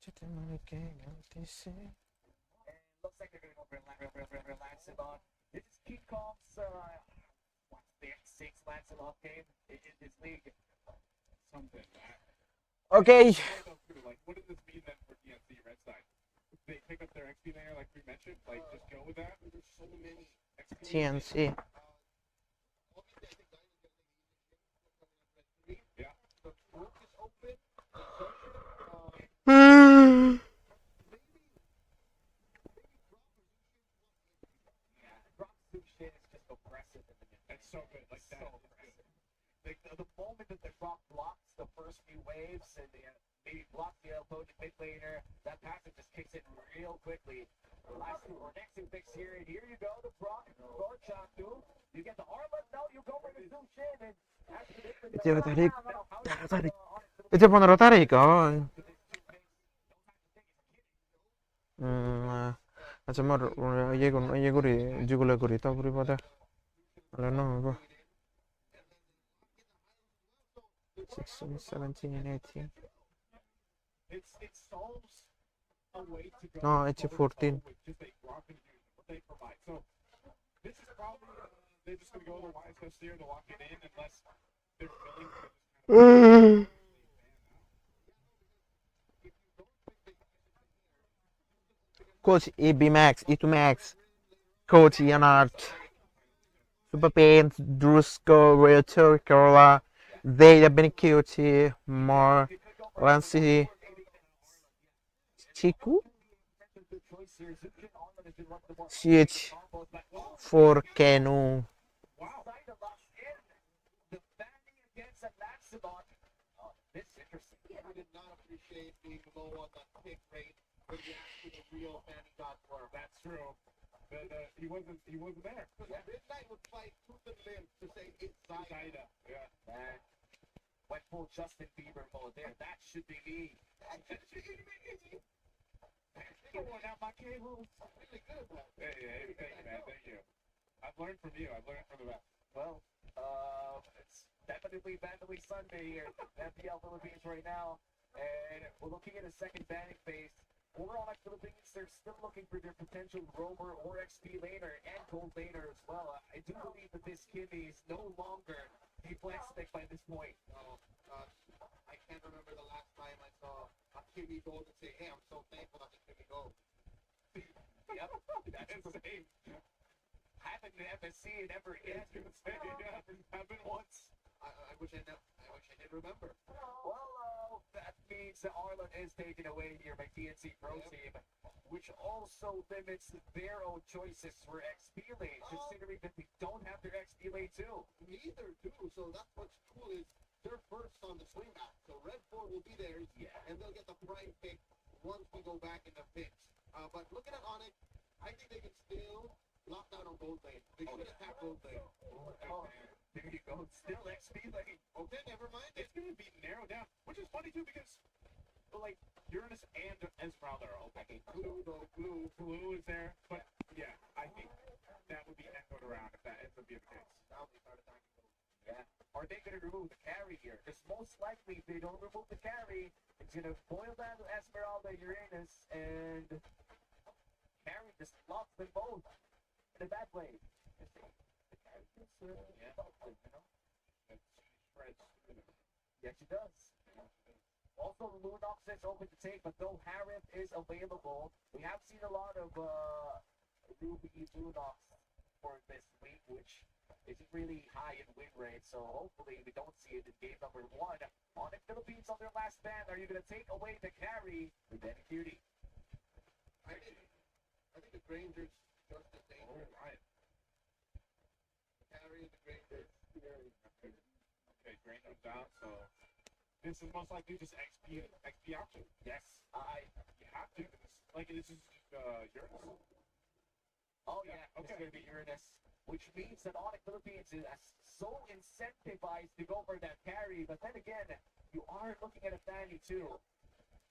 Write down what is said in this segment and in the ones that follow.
Looks like they're going to go relax it on. This is King Kong's what's the sixth Lancelot game in this league. Something. Okay. Like, what does this mean then for DNC Red Side? They pick up their XP layer like we mentioned, like just go with that. There's so many XP. TNC. Yeah. The book is open. It's so good. Like that. So like the moment that the rock blocks the first few waves and maybe blocks the opponent mid laner, that passive just kicks in real quickly. Last two or next two picks here, and here you go, the Brock shot through. You get the armor, no, you go for the zoom shin, and Itu pun tarik kan. Macam mana ye guri jugula guri tahu beri pada. I don't know. 16, 17, and 18. It solves a way to go. No, it's 14. Just a rock and what they provide. So this is probably they're just gonna go the wise coast here to lock it in unless they're willing to. Coach EB Max, E2 Max, Coach Yanart, Super Paint, Drusco, Realtor, Carola, they have been QT, More, Lancy, Chiku, CH, 4 Canoe. This interesting. I did not appreciate being low on the pick rate when you actually the real Fanny got for. That's true. But he wasn't there. Yeah. Midnight would fight tooth and limb to say it's Zaida. Yeah. Man, went full Justin Bieber mode there. That should be me. That should be me. Going out my cables. I'm really good at that. Hey, man, thank you. I've learned from you. I've learned from the best. Well, it's definitely Bantamweight Sunday here in MPL Philippines right now, and we're looking at a second banning phase. Overall, like Philippines, they're still looking for their potential roamer or XP laner and gold laner as well. I do believe that this Kimmy is no longer a flex pick by this point. Oh, gosh. I can't remember the last time I saw a Kimmy gold and say, hey, I'm so thankful that the Kimmy gold. Yep, that's insane. Happened to FSC and never again. Happened once. I wish I did remember. Well, that means that Arlen is taken away here by TNC Pro Team, which also limits their own choices for XP lane, considering that they don't have their XP lane too. Neither do. So that's what's cool is they're first on the swing back. So Red 4 will be theirs, and they'll get the prime pick once we go back in the picks. But looking at Onyx, I think they can still lock down on gold lane. They should attack gold lane. Oh, there you go. Still XP lane. Okay, never mind. It's going to be narrowed down, which is funny too because, like, Uranus and Esmeralda are open. Blue is there, but yeah, I think that would be echoed around if that ends up being the case. Now they start attacking gold. Yeah. Are they going to remove the carry here? Because most likely, if they don't remove the carry, it's going to boil down to Esmeralda, Uranus, and carry just locks them both in a bad way. The carry just, you know? Yes, he does. Also, the Lunox is open to take, but no Harif is available. We have seen a lot of Ruby Lunox for this week, which isn't really high in win rate, so hopefully we don't see it in game number 1. On the Philippines on their last stand, are you going to take away the carry with Ben Cutie? I think the Granger's just as dangerous. Right. Carry the Granger's scary. Okay, Granger's down, so this is most likely just XP option. Yes, you have to. This is Uranus. Oh yeah, okay. It's going to be Uranus, which means that Onyx Philippines is so incentivized to go for that carry, but then again, you are looking at a Fanny too.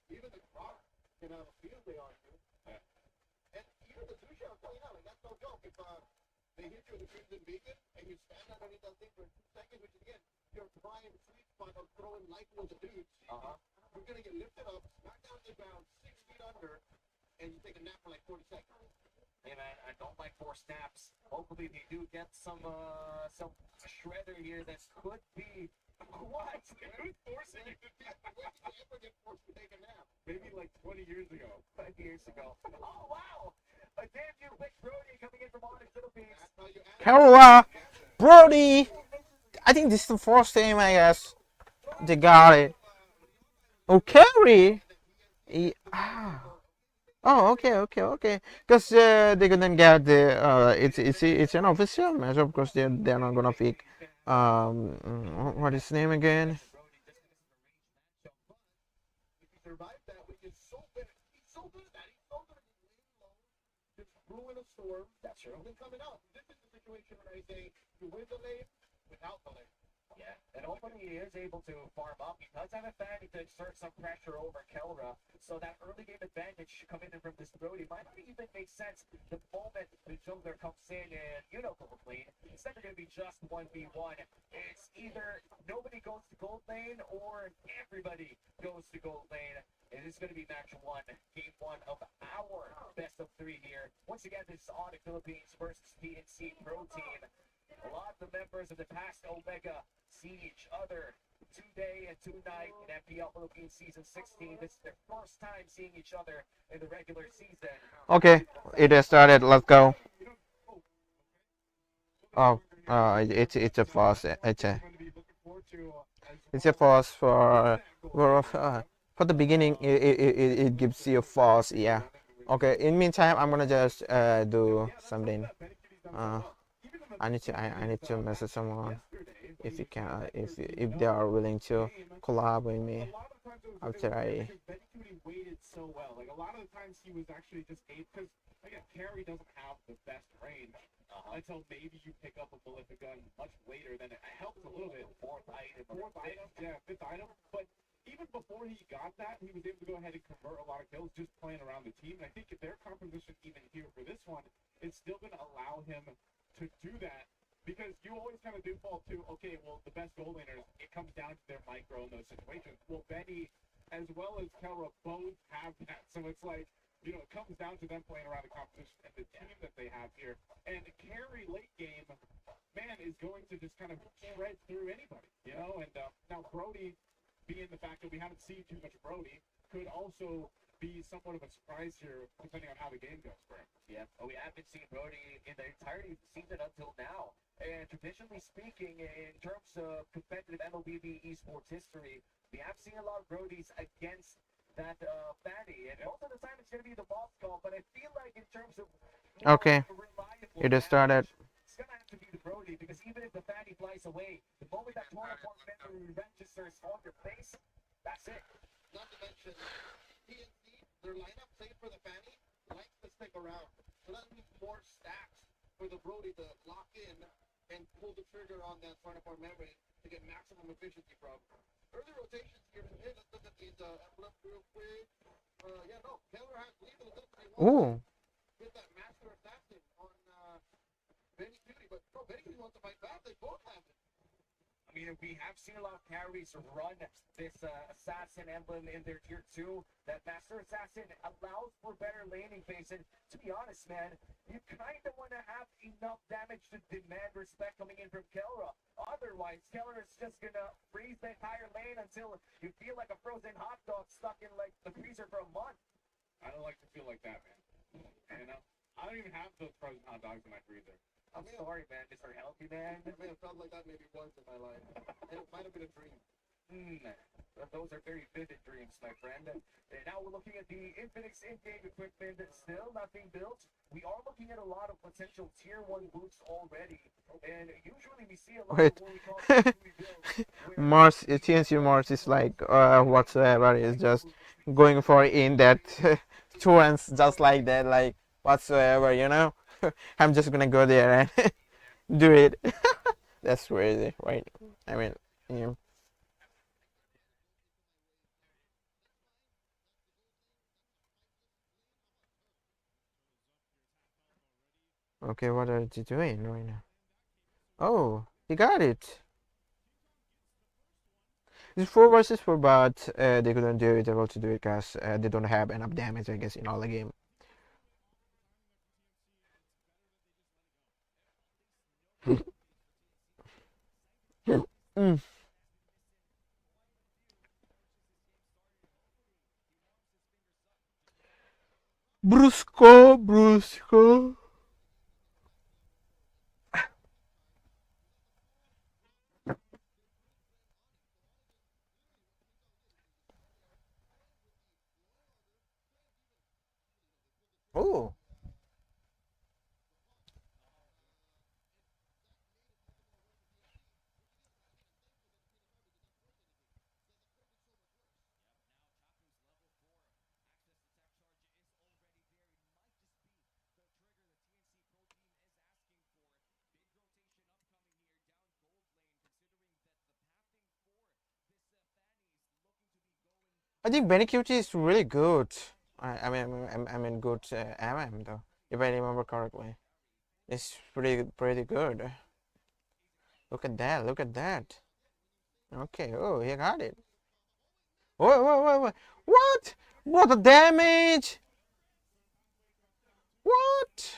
Even the Croc can have a field day on you. Yeah. And even the Zusha, I'm telling you now, that's no joke. If they hit you with a Crimson Beacon and you stand underneath that thing for 2 seconds, which is again, your prime sweet spot of throwing light into dudes, you're going to get lifted up, smacked down to the ground, 6 under, and you take a nap for like 40 seconds. Hey man, I don't like forced naps. Hopefully they do get some shredder here that could be what? Who's forcing you to do that? When did you ever get forced to take a nap? Maybe like 20 years ago. 5 years ago. Oh wow! A debut Vic Brody coming in from Onyx Philippines. That's how you answer. Carol, Brody. I think this is the first time, I guess. They got it. Oh, Kerry. Oh, okay. Because they couldn't get the it's an official match. Of course, they're not gonna pick what is his name again? If he survives that, which is so good. He's so good at that. He's so good at laying low, just brewing a storm. That's true. And then coming out. This is the situation where I say you win the lane without the lane. Yeah, and hopefully he is able to farm up. He does have a fanny to exert some pressure over Kelra, so that early game advantage coming in from this Brody might not even make sense the moment the jungler comes in and complain. It's never going to be just 1v1. It's either nobody goes to gold lane or everybody goes to gold lane. And this is going to be match 1, game 1 of our best of 3 here. Once again, this is Onyx Philippines versus PNC Pro Team. A lot of the members of the past Omega see each other today and tonight in MPL Philippines Season 16. This is their first time seeing each other in the regular season. Okay, it has started. Let's go. Oh, it's a fast. It's a fast for the beginning. It gives you a fast. Yeah. Okay. In meantime, I'm gonna just do something. I need to message someone if you can if they are willing to collab with me after I. Waited so well. Like a lot of the times he was actually just because again Carry doesn't have the best range until maybe you pick up a Malefic gun much later. Then it helps a little bit. Fifth item. But even before he got that, he was able to go ahead and convert a lot of kills just playing around the team. And I think if their composition even here for this one is still going to allow him to do that, because you always kind of default to, okay, well, the best goal laners, it comes down to their micro in those situations. Well, Benny, as well as Kelra, both have that. So it's like, it comes down to them playing around the competition and the team that they have here. And Carry late game, man, is going to just kind of shred through anybody, And now Brody, being the fact that we haven't seen too much of Brody, could also be somewhat of a surprise here, depending on how the game goes for him. Yeah, we haven't seen Brody in the entirety of the season until now. And traditionally speaking, in terms of competitive MLBB esports history, we have seen a lot of Brodies against that Fanny. And most of the time it's going to be the boss call, but I feel like in terms of Okay, it has started. it's going to have to be the Brody, because even if the Fanny flies away, the moment that Tornaform memory registers on your face, that's it. Not to mention, PNC, their lineup, save for the Fanny, likes to stick around. So that means more stacks for the Brody to lock in and pull the trigger on that Tornaform memory to get maximum efficiency from. Early rotations here. Let's look at these emblems real quick. Keller has legal ability. Ooh. Get that Master Assassin on Benny Cutie, but Benny Cutie wants to fight back. They both have it. I mean, we have seen a lot of carries run this Assassin emblem in their tier 2. That Master Assassin allows for better laning phase. And to be honest, man, you kind of want to have enough damage to demand respect coming in from Kelra. Otherwise, Kelra is just going to freeze the entire lane until you feel like a frozen hot dog stuck in like the freezer for a month. I don't like to feel like that, man. I don't even have those frozen hot dogs in my freezer. I'm sorry, man. Mr. Healthy, man. I may have felt like that maybe once in my life. And it might have been a dream. Those are very vivid dreams, my friend. And now we're looking at the Infinix in-game equipment. Still not being built. We are looking at a lot of potential tier 1 boots already. And usually we see a lot Wait. of what we call newly built, where Mars, TNC Mars is like whatsoever. It's just going for in that turns just like that, like whatsoever. I'm just gonna go there and do it. That's crazy, right? I mean, yeah. Okay, what are you doing right now? Oh, he got it. It's 4 versus 4, but they couldn't do it, able to do it because they don't have enough damage, I guess, in all the game. Mm. Brusco, Brusco. Oh, I think Benicute is really good. I mean, good MM though, if I remember correctly. It's pretty good. Look at that! Look at that! Okay. Oh, he got it. Wait! What? What the damage? What?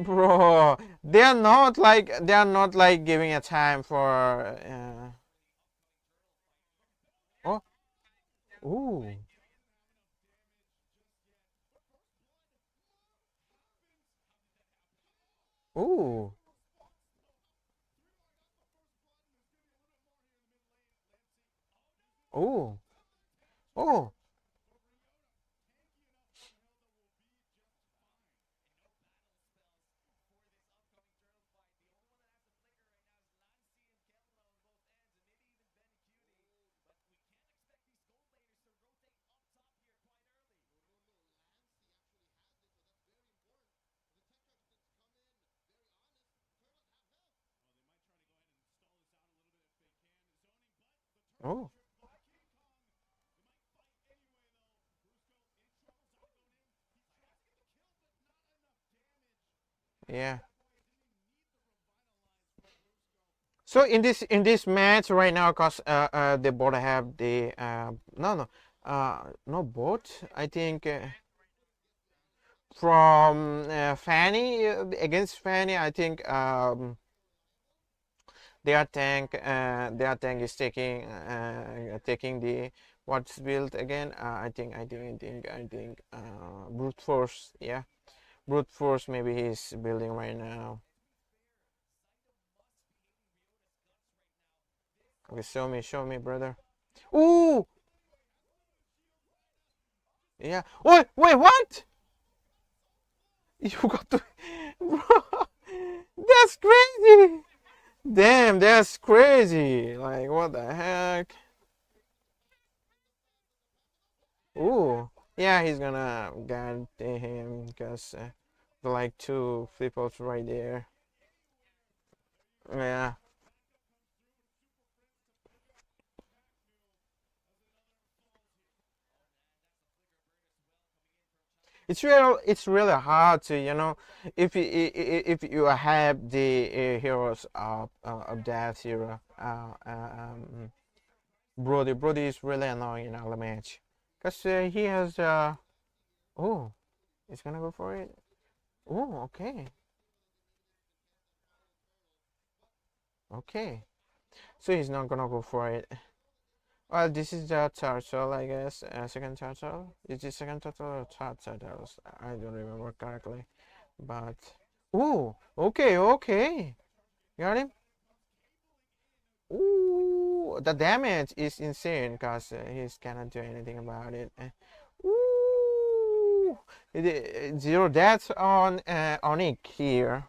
Bro, they are not like giving a time for oh, ooh, ooh, ooh, oh, oh, yeah. So in this match right now, cause they both have the no both. I think from Fanny against Fanny, I think their tank is taking the what's built again. I think brute force. Yeah, brute force. Maybe he's building right now. Okay, show me, brother. Ooh, yeah. Wait, what? You got to, bro. That's crazy. Damn, that's crazy. Like, what the heck? Ooh, yeah, he's gonna guard him because like two flip flops right there. Yeah, it's really hard to if you have the heroes of that hero. Brody is really annoying in our match because he has oh, he's gonna go for it. Oh, okay, okay. So he's not gonna go for it. Well, this is the turtle, I guess. Second turtle. Is it second turtle or third turtle? I don't remember correctly. But ooh, okay. Got him. Ooh, the damage is insane because he's cannot do anything about it. Ooh, zero deaths on Onic here.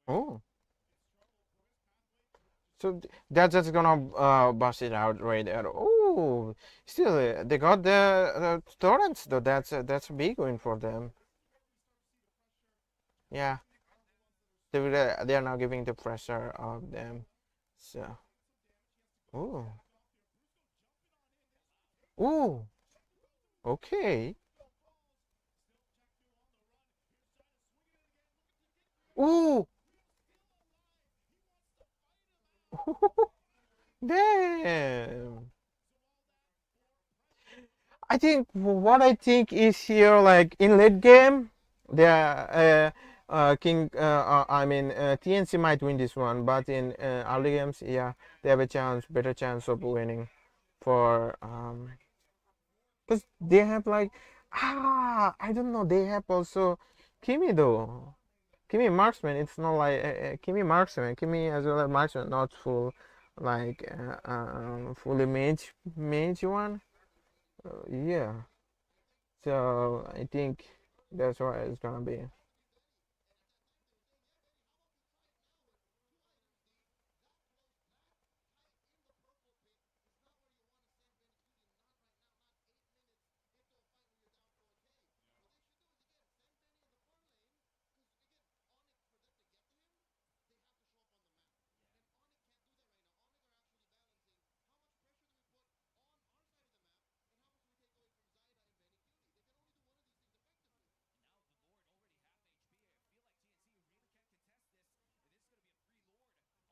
Oh. So that's just gonna bust it out right there. Oh, still they got the torrents though. That's a big win for them. Yeah, they are now giving the pressure of them. So, oh, oh, okay. Oh, damn. I think what I think is here, like in late game, the TNC might win this one, but in early games, yeah, they have a chance, better chance of winning. For because they have like I don't know, they have also Kimi though. Kimi marksman. It's not like Kimi marksman. Kimi as well as marksman, not full like fully mage one. Yeah. So I think that's what it's gonna be.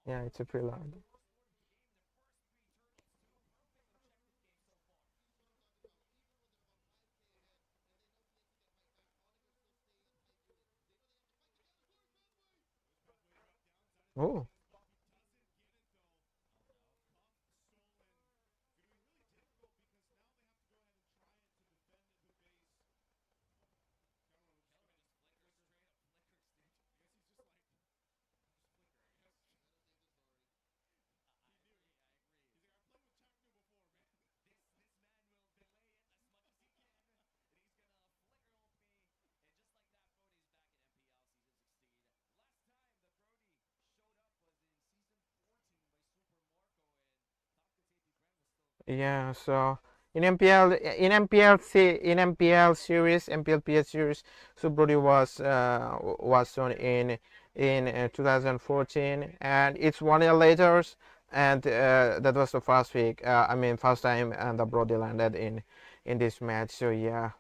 Yeah, it's a preload. Oh, yeah. So in MPL series, MPL PS series, Subrody was shown in 2014, and it's 1 year later, and that was the first week. First time, and the Brody landed in this match. So yeah.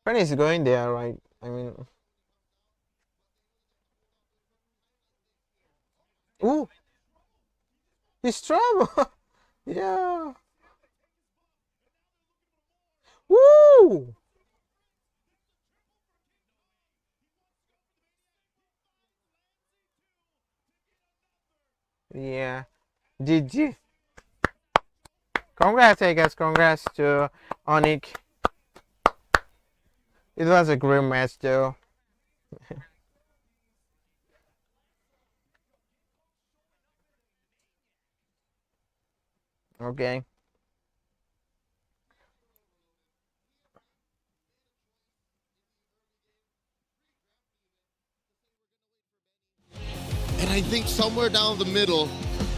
Penny is going there, right? I mean, ooh, he's trouble. Yeah. Woo! Yeah. GG. Congrats, I guess. Congrats to Onik. It was a great match, though. Okay. And I think somewhere down the middle,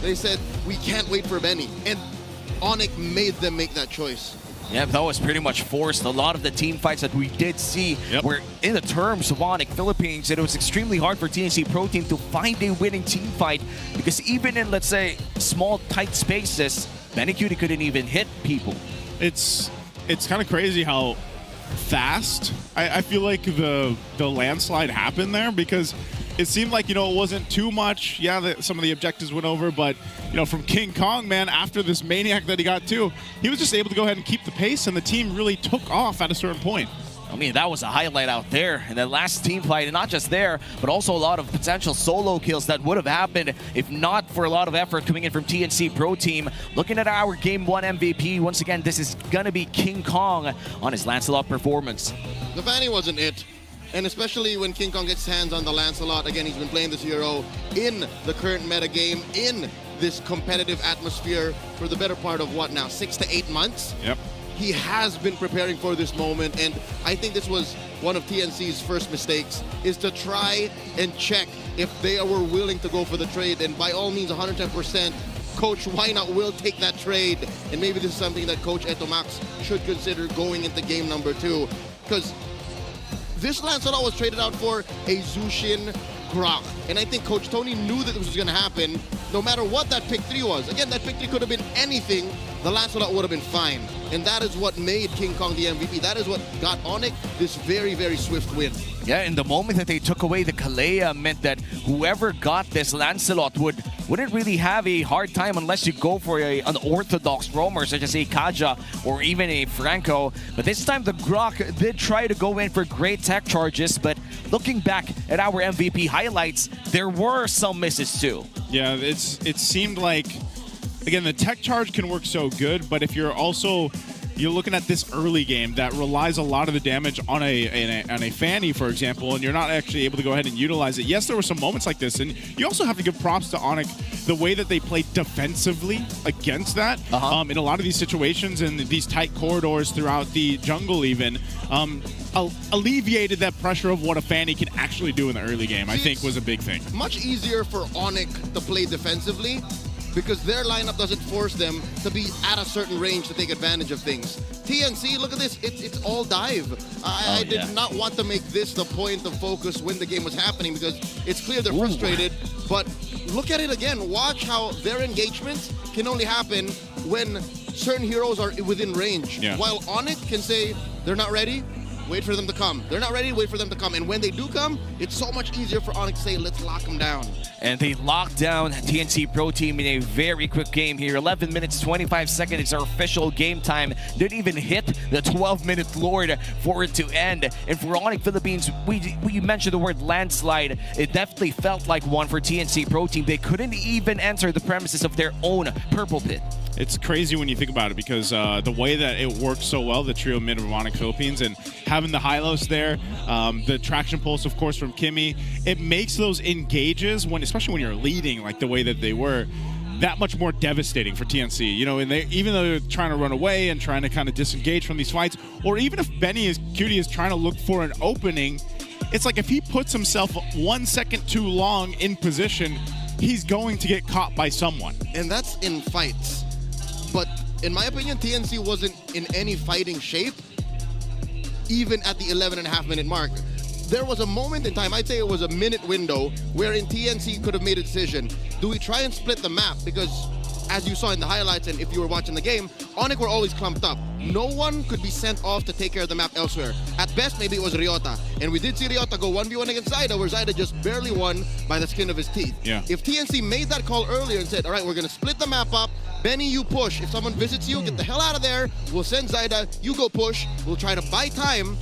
they said, we can't wait for Benny. And Onic made them make that choice. Yeah, that was pretty much forced. A lot of the team fights that we did see were in the terms of Onic Philippines. It was extremely hard for TNC Pro Team to find a winning team fight because even in, let's say, small, tight spaces, Benny Cutie couldn't even hit people. It's kind of crazy how fast I feel like the landslide happened there, because it seemed like, it wasn't too much. Yeah, some of the objectives went over, but, from King Kong, man, after this maniac that he got too, he was just able to go ahead and keep the pace, and the team really took off at a certain point. I mean, that was a highlight out there in that last team fight, and not just there, but also a lot of potential solo kills that would have happened if not for a lot of effort coming in from TNC Pro Team. Looking at our Game 1 MVP, once again, this is going to be King Kong on his Lancelot performance. The Fanny wasn't it. And especially when King Kong gets his hands on the Lancelot, again, he's been playing this hero in the current meta game, in this competitive atmosphere for the better part of what now, 6 to 8 months? Yep. He has been preparing for this moment, and I think this was one of TNC's first mistakes, is to try and check if they were willing to go for the trade, and by all means, 110%, Coach Why Not will take that trade, and maybe this is something that Coach Etomax should consider going into game number 2, because this Lancelot was traded out for a Zushin Grok, and I think Coach Tony knew that this was going to happen, no matter what that pick 3 was. Again, that pick 3 could have been anything, the Lancelot would have been fine. And that is what made King Kong the MVP. That is what got Onyx this very, very swift win. Yeah, in the moment that they took away the Kalea meant that whoever got this Lancelot wouldn't really have a hard time unless you go for an orthodox roamer such as a Kaja or even a Franco. But this time the Grok did try to go in for great tech charges, but looking back at our MVP highlights, there were some misses too. Yeah, it seemed like, again, the tech charge can work so good, but if you're looking at this early game that relies a lot of the damage on a Fanny, for example, and you're not actually able to go ahead and utilize it. Yes, there were some moments like this, and you also have to give props to Onyx, the way that they played defensively against that in a lot of these situations and these tight corridors throughout the jungle even. Alleviated that pressure of what a Fanny can actually do in the early game, I think was a big thing. Much easier for Onyx to play defensively because their lineup doesn't force them to be at a certain range to take advantage of things. TNC, look at this, it's all dive. I did not want to make this the point of focus when the game was happening because it's clear they're frustrated, but look at it again. Watch how their engagements can only happen when certain heroes are within range. Yeah. While Onyx can say, they're not ready, wait for them to come. They're not ready, wait for them to come. And when they do come, it's so much easier for Onyx to say, let's lock them down. And they locked down TNC Pro Team in a very quick game here. 11 minutes, 25 seconds is our official game time. Didn't even hit the 12-minute Lord for it to end. And for Onyx Philippines, we mentioned the word landslide. It definitely felt like one for TNC Pro Team. They couldn't even enter the premises of their own purple pit. It's crazy when you think about it because the way that it works so well, the trio mid of Onyx Philippines, and having the Hylos there, the traction pulse, of course, from Kimmy, it makes those engages, especially when you're leading like the way that they were, that much more devastating for TNC. You know, and even though they're trying to run away and trying to kind of disengage from these fights, or even if Cutie is trying to look for an opening, it's like if he puts himself 1 second too long in position, he's going to get caught by someone. And that's in fights. But in my opinion, TNC wasn't in any fighting shape, even at the 11.5-minute mark. There was a moment in time, I'd say it was a minute window, wherein TNC could have made a decision. Do we try and split the map? Because as you saw in the highlights, and if you were watching the game, Onyx were always clumped up. No one could be sent off to take care of the map elsewhere. At best, maybe it was Ryota. And we did see Ryota go 1v1 against Zyda, where Zyda just barely won by the skin of his teeth. Yeah. If TNC made that call earlier and said, all right, we're going to split the map up, Benny, you push. If someone visits you, get the hell out of there. We'll send Zyda, you go push. We'll try to buy time.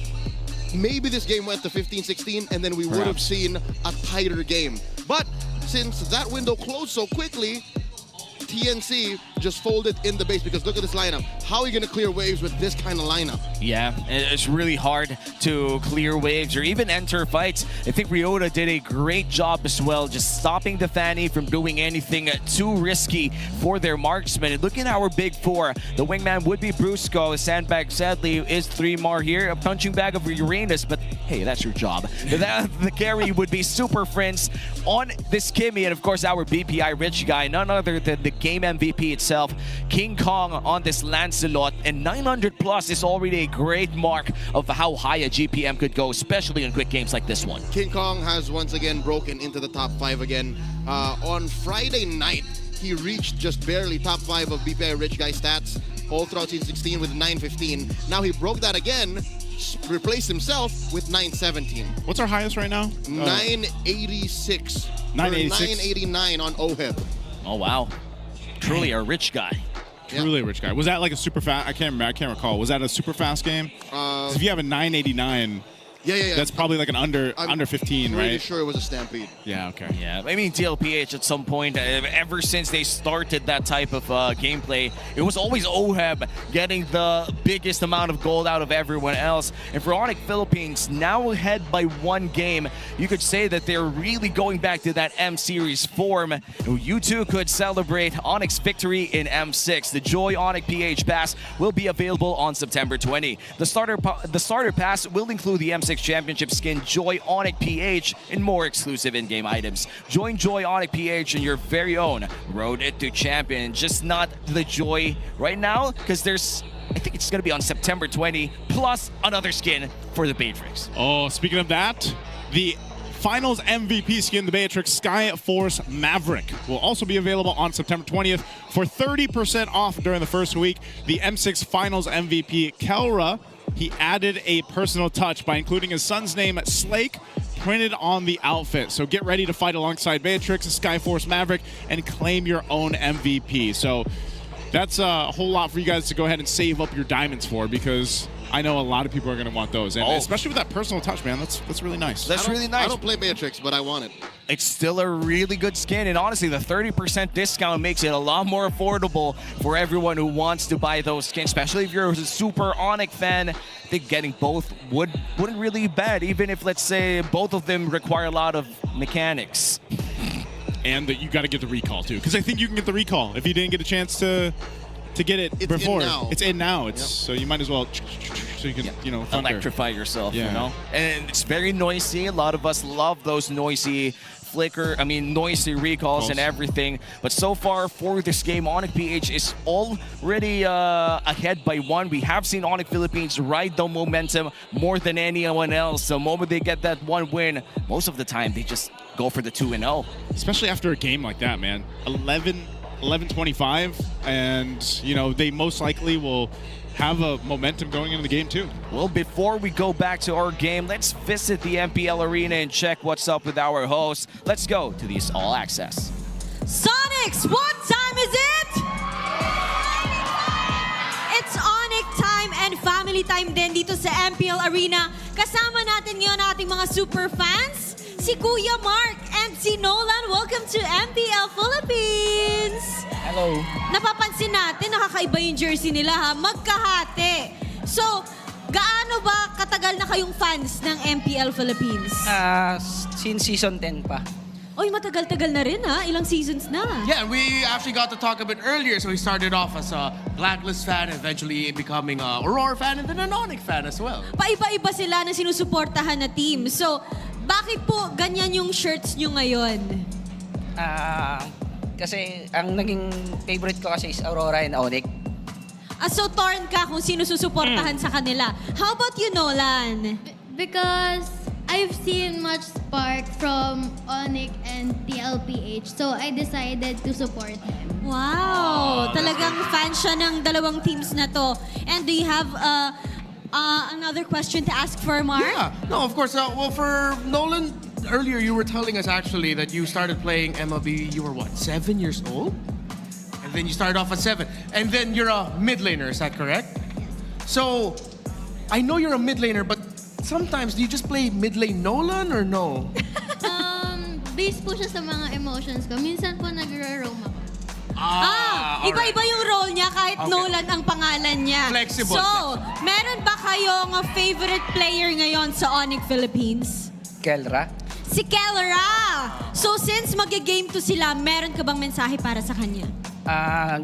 Maybe this game went to 15-16, and then we would have seen a tighter game. But since that window closed so quickly, TNC just folded in the base because look at this lineup. How are you going to clear waves with this kind of lineup? Yeah, it's really hard to clear waves or even enter fights. I think Ryota did a great job as well, just stopping the Fanny from doing anything too risky for their marksman. And look at our big four. The wingman would be Brusco. Sandbag sadly is 3-mar here. A punching bag of Uranus, but hey, that's your job. The carry would be Super Friends on this Kimmy, and of course our BPI rich guy, none other than the game MVP itself, King Kong on this Lancelot, and 900 plus is already a great mark of how high a GPM could go, especially in quick games like this one. King Kong has once again broken into the top 5 again. On Friday night, he reached just barely top 5 of BPI rich guy stats all throughout season 16 with 915. Now he broke that again, replaced himself with 917. What's our highest right now? 986. 986. 989 on OHIP. Oh wow, truly a rich guy. Truly a rich guy. Was that like a super fast? I can't remember. I can't recall. Was that a super fast game? 'Cause if you have a 989, Yeah. that's probably like an under 15, Pretty right? sure it was a Stampede. Yeah. Okay. Yeah, I mean, DLPH at some point, ever since they started that type of gameplay, it was always OHEB getting the biggest amount of gold out of everyone else. And for Onyx Philippines, now ahead by 1 game, you could say that they're really going back to that M Series form. You too could celebrate Onyx victory in M6. The Joy Onyx PH Pass will be available on September 20. The starter pass will include the M6 Championship skin Joy Onyx PH and more exclusive in-game items. Join Joy Onyx PH in your very own road to champion. Just not the Joy right now, because I think it's going to be on September 20, plus another skin for the Matrix. Oh, speaking of that, the Finals MVP skin, the Beatrix Sky Force Maverick, will also be available on September 20th for 30% off during the first week. The M6 Finals MVP, Kelra, he added a personal touch by including his son's name, Slake, printed on the outfit. So get ready to fight alongside Beatrix, Skyforce Maverick, and claim your own MVP. So that's a whole lot for you guys to go ahead and save up your diamonds for, because I know a lot of people are going to want those. And especially with that personal touch, man, that's really nice. That's really nice. I don't play Beatrix, but I want it. It's still a really good skin, and honestly, the 30% discount makes it a lot more affordable for everyone who wants to buy those skins, especially if you're a super Onyx fan. I think getting both wouldn't really be bad, even if, let's say, both of them require a lot of mechanics. And that you got to get the recall, too, because I think you can get the recall if you didn't get a chance to get it before. It's in now. So you might as well, so you can, thunder. Electrify yourself, you know? And it's very noisy. A lot of us love those noisy noisy recalls and everything. But so far for this game, Onyx PH is already ahead by 1. We have seen Onyx Philippines ride the momentum more than anyone else. The moment they get that 1 win, most of the time they just go for the 2-0. Especially after a game like that, man. 11-25, and they most likely will have a momentum going into the game too. Well, before we go back to our game, let's visit the MPL arena and check what's up with our hosts. Let's go to this All Access. Sonics, what time is it? It's Onyx time and family time din dito sa MPL arena. Kasama natin ngayon ating mga super fans, si Kuya Mark and si Nolan. Welcome to MPL Philippines! Hello. Napapansin natin, nakakaiba yung jersey nila ha, magkahati. So, gaano ba katagal na kayong fans ng MPL Philippines? Since season 10 pa. Oy, matagal-tagal na rin ha, ilang seasons na. Yeah, we actually got to talk a bit earlier. So we started off as a Blacklist fan, eventually becoming a Aurora fan, and then an Onyx fan as well. Paiba-iba sila na sinusuportahan na team. So, bakit po ganyan yung shirts nyo ngayon? Kasi ang naging favorite ko kasi is Aurora and Onyx. So, torn ka kung sino susuportahan sa kanila. How about you, Nolan? Because I've seen much spark from Onyx and TLPH, so I decided to support them. Wow! Talagang fan siya ng dalawang teams na to. And do you have another question to ask for Mark? Yeah, no, of course. Well, for Nolan, earlier you were telling us actually that you started playing MLB, you were what, 7 years old? And then you started off at 7. And then you're a mid laner, is that correct? Yes. So, I know you're a mid laner, but sometimes do you just play mid lane Nolan or no? Based po siya sa mga emotions ko. Minsan po nagro-roam ako. Iba-iba yung role niya kahit Nolan ang pangalan niya. Flexible. So, meron ba kayong favorite player ngayon sa Onyx Philippines? Kelra. Si Kelra! So, since mag-game to sila, meron ka bang mensahe para sa kanya?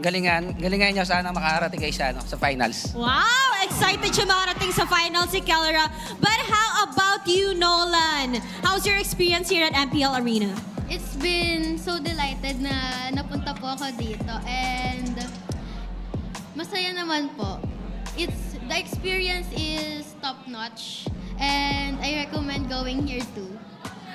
Galingan niyo sana makarating kayo sa finals. Wow! Excited siya makarating sa finals si Kelra. But how about you, Nolan? How's your experience here at MPL Arena? It's been so delighted na napunta po ako dito and masaya naman po. The experience is top-notch and I recommend going here too.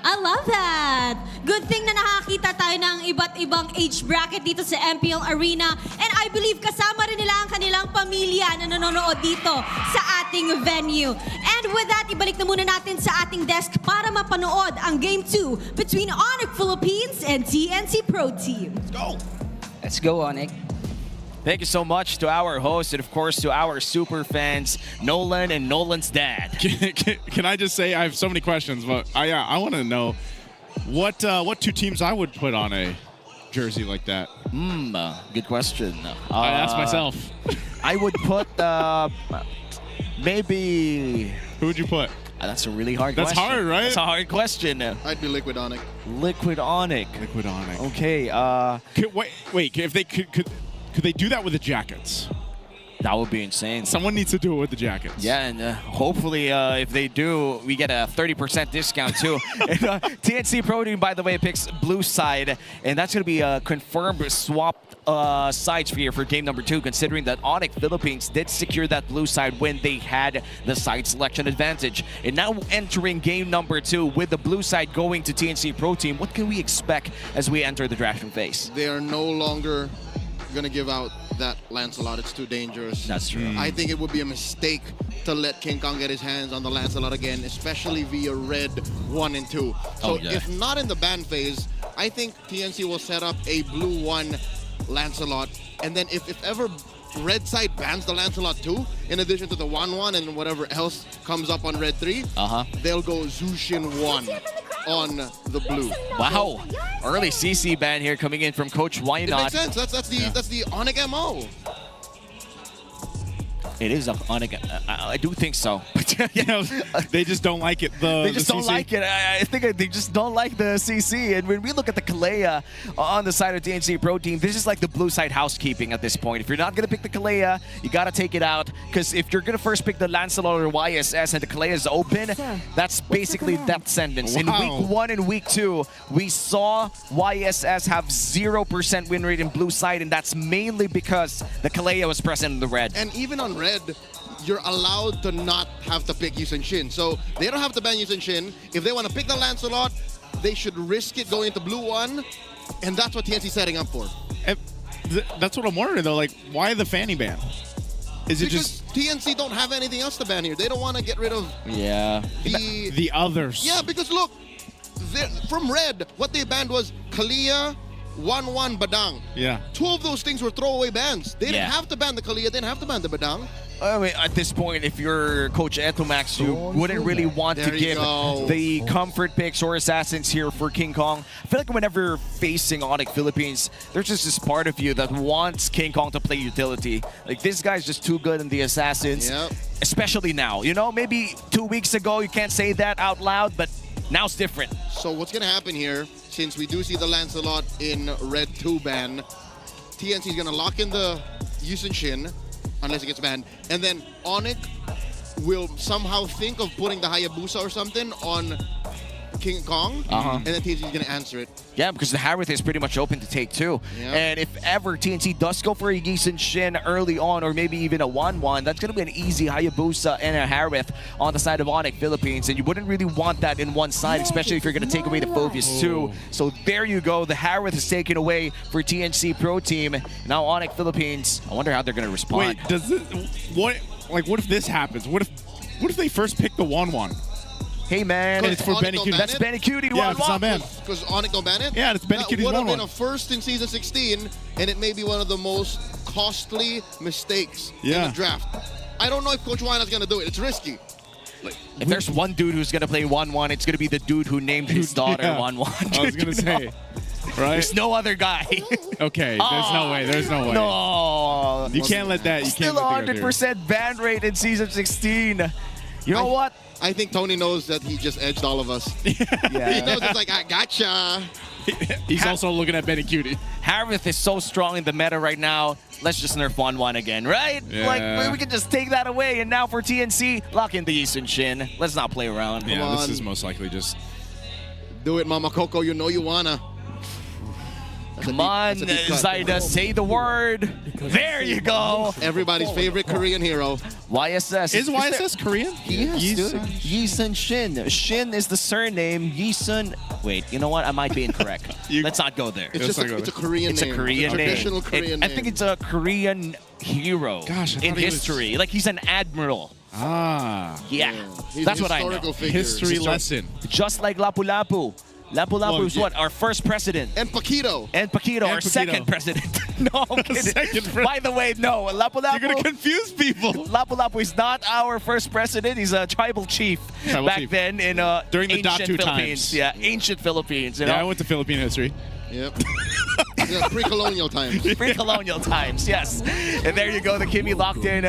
I love that! Good thing na nakakita tayo ng iba't ibang age bracket dito sa MPL Arena. And I believe kasama rin nila ang kanilang pamilya na nanonood dito sa ating venue. And with that, ibalik na muna natin sa ating desk para mapanood ang Game 2 between Onyx Philippines and TNC Pro Team. Let's go! Let's go, Onyx. Thank you so much to our host and, of course, to our super fans, Nolan and Nolan's dad. Can I just say I have so many questions, but I want to know what 2 teams I would put on a jersey like that. Good question. I asked myself. I would put maybe. Who would you put? That's a really hard question. That's hard, right? That's a hard question. I'd be Liquid Onic. Liquid Onic. Liquid Onic. Okay. Wait. If they could they do that with the jackets? That would be insane. Someone needs to do it with the jackets. Yeah, and hopefully if they do, we get a 30% discount too. And, TNC Pro Team, by the way, picks blue side, and that's going to be a confirmed swapped sides here for game number 2, considering that Onyx Philippines did secure that blue side when they had the side selection advantage. And now entering game number 2 with the blue side going to TNC Pro Team, what can we expect as we enter the drafting phase? They are no longer going to give out that Lancelot. It's too dangerous. That's true. I think it would be a mistake to let King Kong get his hands on the Lancelot again, especially via red 1 and 2. So if not in the ban phase, I think TNC will set up a blue 1 Lancelot, and then if ever red side bans the Lancelot 2, in addition to the 1-1 and whatever else comes up on red 3, they'll go Zushin 1 on the blue. Wow. Early CC ban here coming in from Coach Why It Not. makes sense. That's the Onyx MO. It is Onyx. I do think so. You know, they just don't like it. They just don't CC. like it. I think they just don't like the CC. And when we look at the Kalea on the side of TNC Pro Team, this is like the blue side housekeeping at this point. If you're not going to pick the Kalea, you got to take it out. Because if you're going to first pick the Lancelot or YSS and the Kalea is open, that's basically death sentence. Wow. In week 1 and week 2, we saw YSS have 0% win rate in blue side, and that's mainly because the Kalea was present in the red. And even on red, you're allowed to not have to pick Yusen Shin. So they don't have to ban Yusen Shin. If they want to pick the Lancelot, they should risk it going into blue 1, and that's what TNC's setting up for. That's what I'm wondering though. Like, why the Fanny ban? Is it because just TNC don't have anything else to ban here? They don't want to get rid of the others? Yeah, because look, from red, what they banned was Kalia, 1-1 Badang. Yeah. 2 of those things were throwaway bans. They didn't have to ban the Kalia, they didn't have to ban the Badang. I mean, at this point, if you're Coach Etomax, you wouldn't really want to give the comfort picks or assassins here for King Kong. I feel like whenever facing Onyx Philippines, there's just this part of you that wants King Kong to play utility. Like, this guy's just too good in the assassins, especially now. You know, maybe 2 weeks ago, you can't say that out loud, but now it's different. So what's going to happen here, since we do see the Lancelot in red 2 ban, TNC is going to lock in the Yusen Shin, unless it gets banned. And then Onyx will somehow think of putting the Hayabusa or something on King Kong, and then TNC is going to answer it. Yeah, because the Harith is pretty much open to take 2. And if ever TNC does go for a Yisun Shin early on, or maybe even a 1-1, that's going to be an easy Hayabusa and a Harith on the side of Onyx Philippines. And you wouldn't really want that in one side, especially if you're going to take away the Phobius too. So there you go. The Harith is taken away for TNC Pro Team. Now Onyx Philippines, I wonder how they're going to respond. Wait, does this, what if this happens? What if they first pick the 1-1? Hey man, it's for Benny Cutie. That's Benny Cutie. Yeah, it's not banned. Because Onyx don't ban it? Yeah, it's Benny Cutie 1-1. That would have been a first in Season 16, and it may be one of the most costly mistakes in the draft. I don't know if Coach Wina's going to do it. It's risky. If there's one dude who's going to play 1-1, it's going to be the dude who named his daughter 1-1. I was going to say. Right? There's no other guy. Okay, there's no way. There's no way. No. You can't let that. You Still can't let 100% ban rate in Season 16. You know what? I think Tony knows that he just edged all of us. He knows it's like, I gotcha. He's also looking at Benny Cutie. Harith is so strong in the meta right now. Let's just nerf 1-1 again, right? Yeah. Like, we can just take that away. And now for TNC, lock in the Yisun Shin. Let's not play around. Yeah, this is most likely just... Do it, Mama Coco. You know you wanna. Come on, Zaida, say the word. There you go. Everybody's favorite Korean hero. YSS. Is YSS Korean? Yes, dude. Yisun Shin. Shin is the surname. Yisun. Wait, you know what? I might be incorrect. Let's not go there. It's a Korean name. It's a Korean name. Traditional Korean name. I think it's a Korean hero in history. Like, he's an admiral. Ah. Yeah. He's that's a what I know. historical figure. History lesson. Just like Lapu-Lapu. Lapu-Lapu is what? Our first president. And Paquito. And Paquito, our second president. No, I'm kidding. By the way, no. Lapu-Lapu. You're going to confuse people. Lapu-Lapu is not our first president. He's a tribal chief back then in during the ancient Datu Philippines. times. Yeah, ancient Philippines. You know? Yeah, I went to Philippine history. Yep. Yeah, pre-colonial times. Pre-colonial times, yes. And there you go, the Kimmy locked in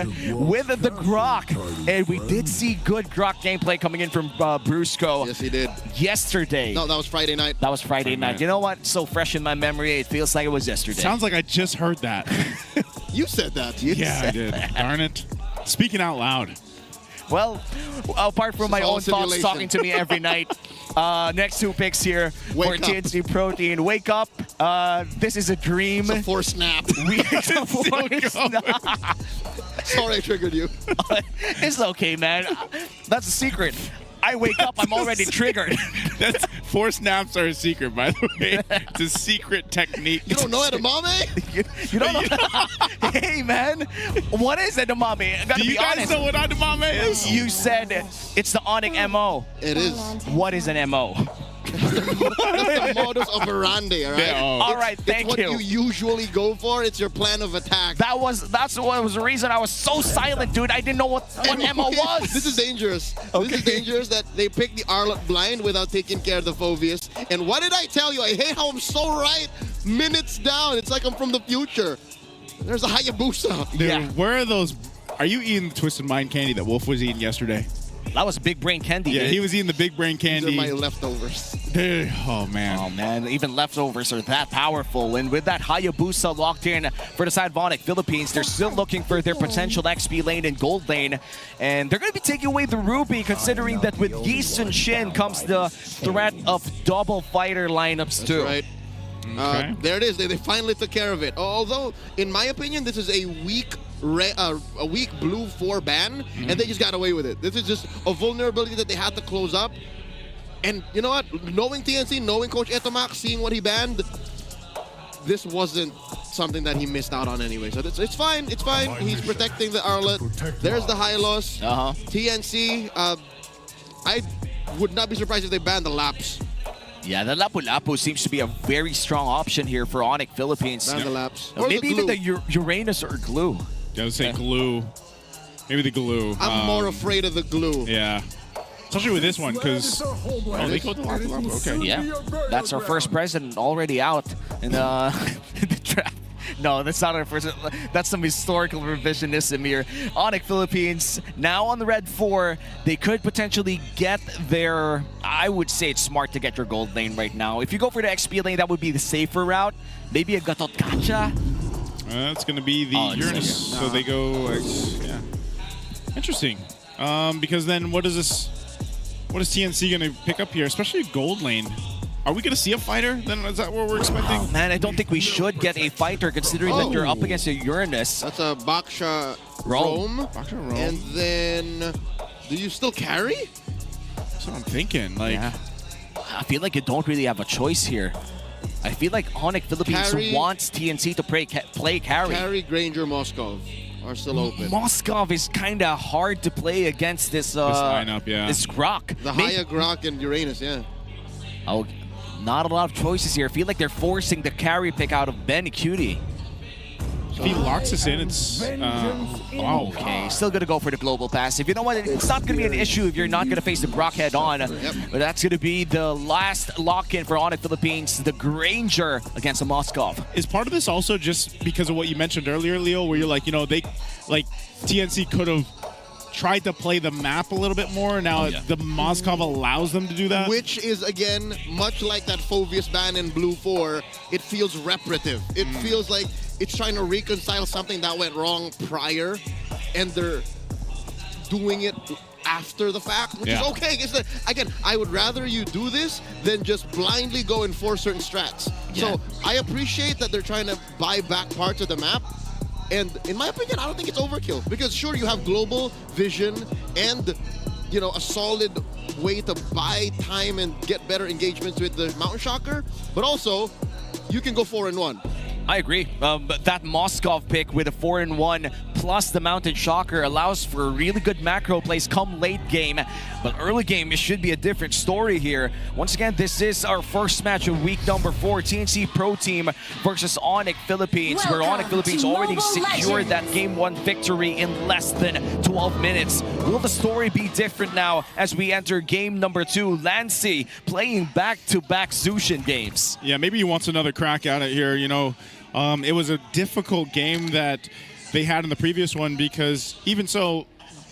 with the Grok. And we did see good Grok gameplay coming in from Brusco. Yes, he did. Yesterday. No, that was Friday night. That was Friday night. You know what? So fresh in my memory, it feels like it was yesterday. Sounds like I just heard that. You said that. Yeah, I did. Darn it. Speaking out loud. Well, apart from my own thoughts talking to me every night, next 2 picks here for TNC Protein. Wake up. This is a dream. It's a forced nap. Sorry I triggered you. It's okay, man. That's a secret. I wake up, I'm already triggered. That's, forced naps are a secret, by the way. It's a secret technique. You don't know edamame? You don't know? Hey, man. What is edamame? I gotta Do you be guys honest. know what edamame is? You said it's the Onyx MO. It is. What is an MO? That's the modus operandi, all right? Yeah, oh. All right, thank it's you. what you usually go for. It's your plan of attack. That's what was the reason I was so silent, dude. I didn't know what MO was. This is dangerous. This is dangerous that they picked the Arlot blind without taking care of the Phobius. And what did I tell you? I hate how I'm so right. Minutes down. It's like I'm from the future. There's a Hayabusa. Dude, Yeah. where are those? Are you eating the Twisted Mind candy that Wolf was eating yesterday? That was big brain candy. Yeah, dude. he was eating the big brain These candy. are my leftovers. Dude, oh, man. Oh man, even leftovers are that powerful. And with that Hayabusa locked in for the side of Onyx Philippines, they're still looking for their potential XP lane and gold lane. And they're going to be taking away the Ruby, considering that with Yisun Shin comes the threat of double fighter lineups too. Right. Okay. There it is. They finally took care of it. Although, in my opinion, this is a weak blue 4 ban, and they just got away with it. This is just a vulnerability that they had to close up. And you know what? Knowing TNC, knowing Coach Etomac, seeing what he banned, this wasn't something that he missed out on anyway. So it's fine. It's fine. He's protecting the Arlet. There's the Hylos. TNC, I would not be surprised if they banned the Laps. Yeah, the Lapu-Lapu seems to be a very strong option here for Onyx Philippines. Ban the Laps. Maybe even the Uranus or Glue. I would say glue. Maybe the glue. I'm more afraid of the glue. Yeah. Especially with this one, because... Oh, they go to Lapu-Lapu. Okay. Yeah, that's our first president already out in the draft. No, that's not our first. That's some historical revisionism here. Onyx Philippines now on the red 4. They could potentially get their. I would say it's smart to get your gold lane right now. If you go for the XP lane, that would be the safer route. Maybe a Gatot Kacha. That's going to be the Uranus. So they go. Yeah. Interesting. Because then what is this? What is TNC going to pick up here? Especially gold lane. Are we going to see a fighter? Then is that what we're expecting? Oh, man, I don't think we should get a fighter considering that you're up against a Uranus. That's a Baksha Rome. Baksha Rome. And then, do you still carry? That's what I'm thinking. Like, yeah. I feel like you don't really have a choice here. I feel like Onyx Philippines wants TNC to play carry. Carry, Granger, Moskov are still open. Moskov is kind of hard to play against this lineup, yeah. This Grok. The Haya, Grok, and Uranus, yeah. Oh, not a lot of choices here. I feel like they're forcing the carry pick out of Ben Cutie. If he locks us in, it's... Okay, still going to go for the global passive. You know what? It's not going to be an issue if you're not going to face the Grok head on. But that's going to be the last lock-in for Onyx Philippines, the Granger against the Moskov. Is part of this also just because of what you mentioned earlier, Leo, where you're like, you know, they... Like, TNC could have tried to play the map a little bit more. Now the Moskov allows them to do that. Which is, again, much like that Phobius ban in Blue 4, it feels reparative. It feels like it's trying to reconcile something that went wrong prior, and they're doing it after the fact, which is okay. Again, I would rather you do this than just blindly go and force certain strats. So I appreciate that they're trying to buy back parts of the map. And in my opinion, I don't think it's overkill, because sure, you have global vision and, you know, a solid way to buy time and get better engagements with the Mountain Shocker, but also you can go 4-1. I agree. But that Moskov pick with a 4-1 plus the Mountain Shocker allows for really good macro plays come late game. But early game, it should be a different story here. Once again, this is our first match of week number 4. TNC Pro Team versus Onyx Philippines, where Onyx Philippines already secured that Game 1 victory in less than 12 minutes. Will the story be different now as we enter game number 2? Lancy playing back-to-back Zushin games. Yeah, maybe he wants another crack at it here. You know, it was a difficult game that they had in the previous one because even so,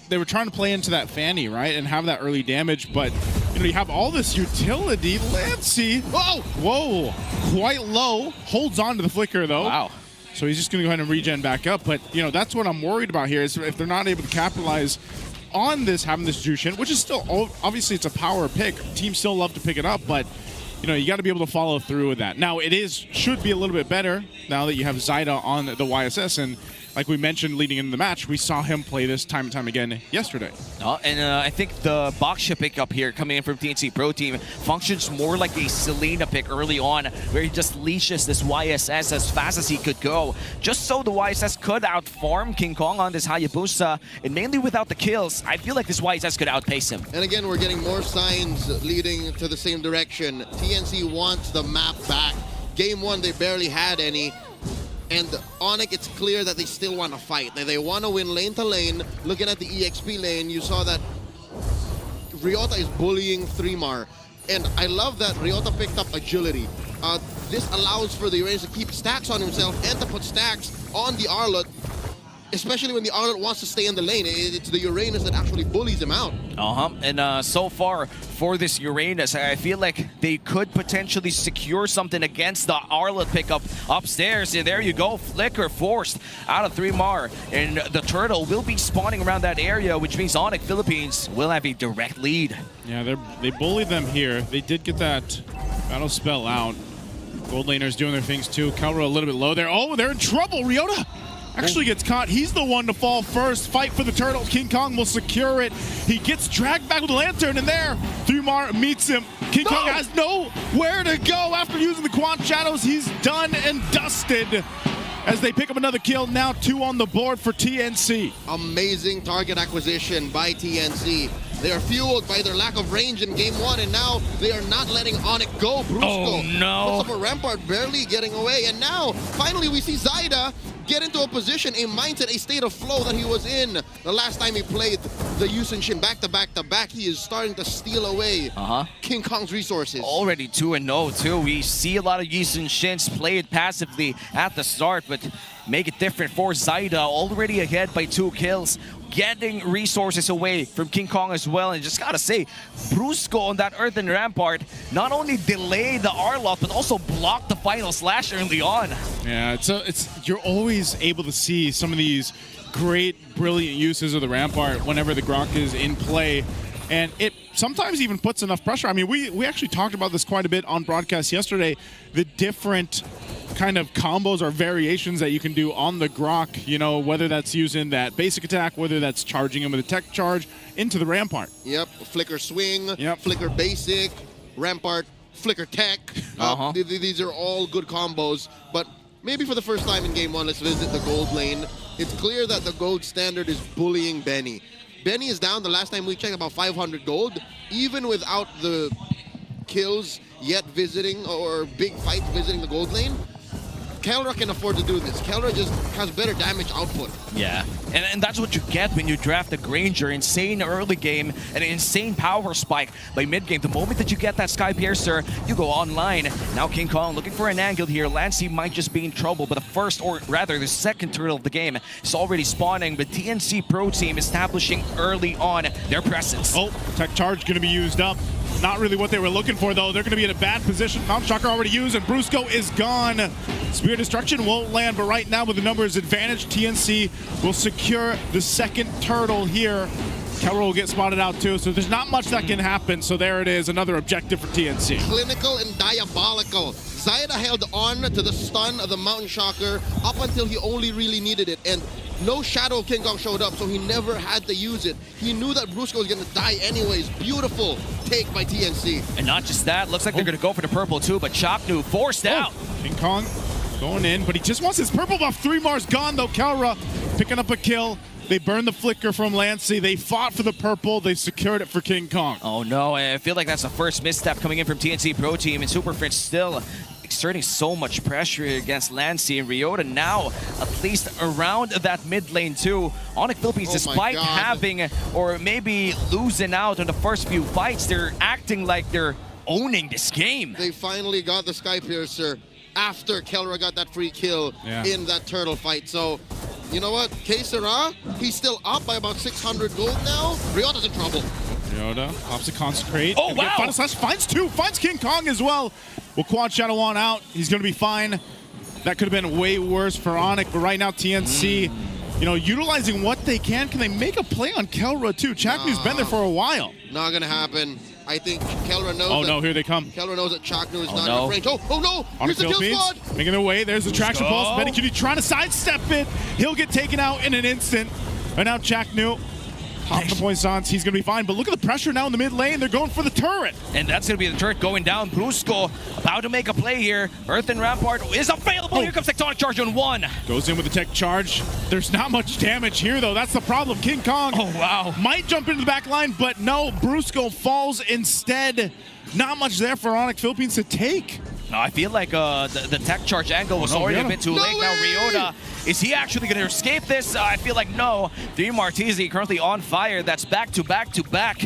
they were trying to play into that Fanny, right, and have that early damage, but you know, you have all this utility. Lancy, whoa, quite low, holds on to the flicker though. Wow. So he's just going to go ahead and regen back up, but you know, that's what I'm worried about here is if they're not able to capitalize on this, having this Jushin, which is still, obviously it's a power pick. Teams still love to pick it up, but you know, you got to be able to follow through with that. Now, should be a little bit better now that you have Zyda on the YSS, and like we mentioned leading into the match, we saw him play this time and time again yesterday. And I think the Boxia pickup here coming in from TNC Pro Team functions more like a Selena pick early on, where he just leashes this YSS as fast as he could go, just so the YSS could outfarm King Kong on this Hayabusa, and mainly without the kills, I feel like this YSS could outpace him. And again, we're getting more signs leading to the same direction. TNC wants the map back. Game 1, they barely had any. And Onyx, it's clear that they still want to fight. They want to win lane to lane. Looking at the EXP lane, you saw that Ryota is bullying 3mar. And I love that Ryota picked up agility. This allows for the Uranus to keep stacks on himself and to put stacks on the Arlot, especially when the Arlot wants to stay in the lane. It's the Uranus that actually bullies him out. And so far for this Uranus, I feel like they could potentially secure something against the Arlot pickup upstairs. And there you go, Flicker forced out of 3mar. And the Turtle will be spawning around that area, which means Onyx Philippines will have a direct lead. Yeah, they bullied them here. They did get that battle spell out. Gold laners doing their things too. Kelro a little bit low there. Oh, they're in trouble. Ryota actually gets caught. He's the one to fall first. Fight for the turtle. King Kong will secure it. He gets dragged back with the lantern, and there, 3mar meets him. King Kong has nowhere to go after using the Quant Shadows. He's done and dusted as they pick up another kill. Now 2 on the board for TNC. Amazing target acquisition by TNC. They are fueled by their lack of range in game 1, and now they are not letting Onyx go. Brusco Oh no! puts up a Rampart, barely getting away, and now finally we see Zyda get into a position, a mindset, a state of flow that he was in the last time he played the Yusin Shin back to back to back. He is starting to steal away King Kong's resources. Already 2-0 too. We see a lot of Yusin Shins play it passively at the start, but make it different for Zyda, already ahead by 2 kills. Getting resources away from King Kong as well, and just gotta say, Brusco on that Earthen Rampart not only delayed the Arlot, but also blocked the final slash early on. Yeah, you're always able to see some of these great, brilliant uses of the Rampart whenever the Grok is in play, and it sometimes even puts enough pressure. I mean, we actually talked about this quite a bit on broadcast yesterday, the different kind of combos or variations that you can do on the Grok, you know, whether that's using that basic attack, whether that's charging him with a tech charge into the Rampart. Yep, Flicker Swing, Flicker Basic, Rampart, Flicker Tech. These are all good combos, but maybe for the first time in game 1, let's visit the gold lane. It's clear that the gold standard is bullying Benny. Benny is down, the last time we checked, about 500 gold, even without the kills yet visiting, or big fights visiting the gold lane. Kelra can afford to do this. Kelra just has better damage output. Yeah, and that's what you get when you draft a Granger. Insane early game, an insane power spike by mid game. The moment that you get that Sky Piercer, you go online. Now King Kong looking for an angle here. Lancy might just be in trouble, but the first, or rather the second turtle of the game is already spawning. But TNC Pro Team establishing early on their presence. Oh, tech charge going to be used up. Not really what they were looking for, though. They're going to be in a bad position. Mount Shocker already used, and Brusco is gone. Spear Destruction won't land, but right now with the numbers advantage, TNC will secure the second turtle here. Kelro will get spotted out too, so there's not much that can happen. So there it is, another objective for TNC. Clinical and diabolical. Zyda held on to the stun of the Mountain Shocker up until he only really needed it, and no Shadow of King Kong showed up, so he never had to use it. He knew that Brusco was going to die anyways. Beautiful take by TNC. And not just that, looks like they're going to go for the purple too, but Chapnu forced out. King Kong going in, but he just wants his purple buff. 3mar's gone though. Kelra picking up a kill. They burned the flicker from Lancey. They fought for the purple. They secured it for King Kong. Oh no, I feel like that's the first misstep coming in from TNC Pro Team, and Super French still exerting so much pressure against Lancey and Ryota now, at least around that mid lane too. Onyx Philippines, despite having or maybe losing out on the first few fights, they're acting like they're owning this game. They finally got the Sky Piercer after Kelra got that free kill in that turtle fight. So, you know what? K Sera, he's still up by about 600 gold now. Ryota's in trouble. Ryota pops a Consecrate. Oh, wow! Final slash finds two, finds King Kong as well. Will quad Shadow on out. He's going to be fine. That could have been way worse for Onyx, but right now TNC, you know, utilizing what they can. Can they make a play on Kelra too? Chaknu's been there for a while. Not going to happen. I think Kelra knows. Oh no, here they come. Kelra knows that Chaknu is not in range. Oh no! Here's the kill squad! Making their way. There's the traction pulse. Benikuti trying to sidestep it. He'll get taken out in an instant. And now Chaknu popping the poisons. He's going to be fine. But look at the pressure now in the mid lane. They're going for the turret. And that's going to be the turret going down. Brusco about to make a play here. Earth and Rampart is available. Here comes Tectonic Charge on one. Goes in with the tech charge. There's not much damage here, though. That's the problem. King Kong might jump into the back line, but no. Brusco falls instead. Not much there for Onyx Philippines to take. No, I feel like the tech charge angle was already a bit too late. Now Ryota, is he actually going to escape this? I feel like no. 3marTZ currently on fire. That's back to back to back.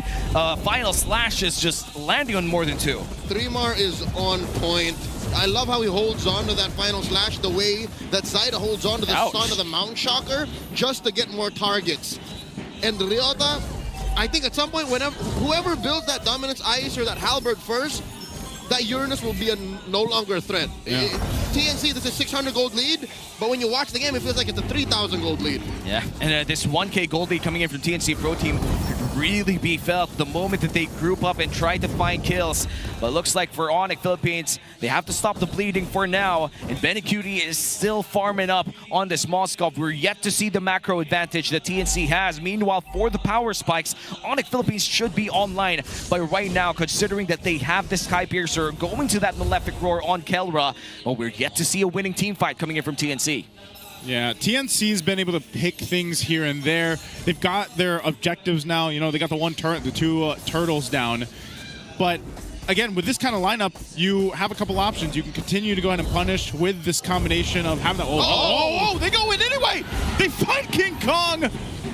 Final slash is just landing on more than two. 3mar is on point. I love how he holds on to that final slash, the way that Zaida holds on to the Son of the Mount Shocker just to get more targets. And Ryota, I think at some point, whoever builds that Dominance Ice or that Halberd first, that Uranus will be no longer a threat. TNC, this is a 600 gold lead, but when you watch the game, it feels like it's a 3,000 gold lead. Yeah, and this 1K gold lead coming in from TNC Pro Team could really be felt the moment that they group up and try to find kills. But it looks like for Onyx Philippines, they have to stop the bleeding for now, and Benikuti is still farming up on this Moskov. We're yet to see the macro advantage that TNC has. Meanwhile, for the power spikes, Onyx Philippines should be online by right now, considering that they have the Sky Piercer going to that Malefic Roar on Kelra. Well, we're yet to see a winning team fight coming in from TNC. Yeah, TNC's been able to pick things here and there. They've got their objectives now. You know, they got the one turret, the two turtles down. But again, with this kind of lineup, you have a couple options. You can continue to go ahead and punish with this combination of having the they go in anyway. They find King Kong.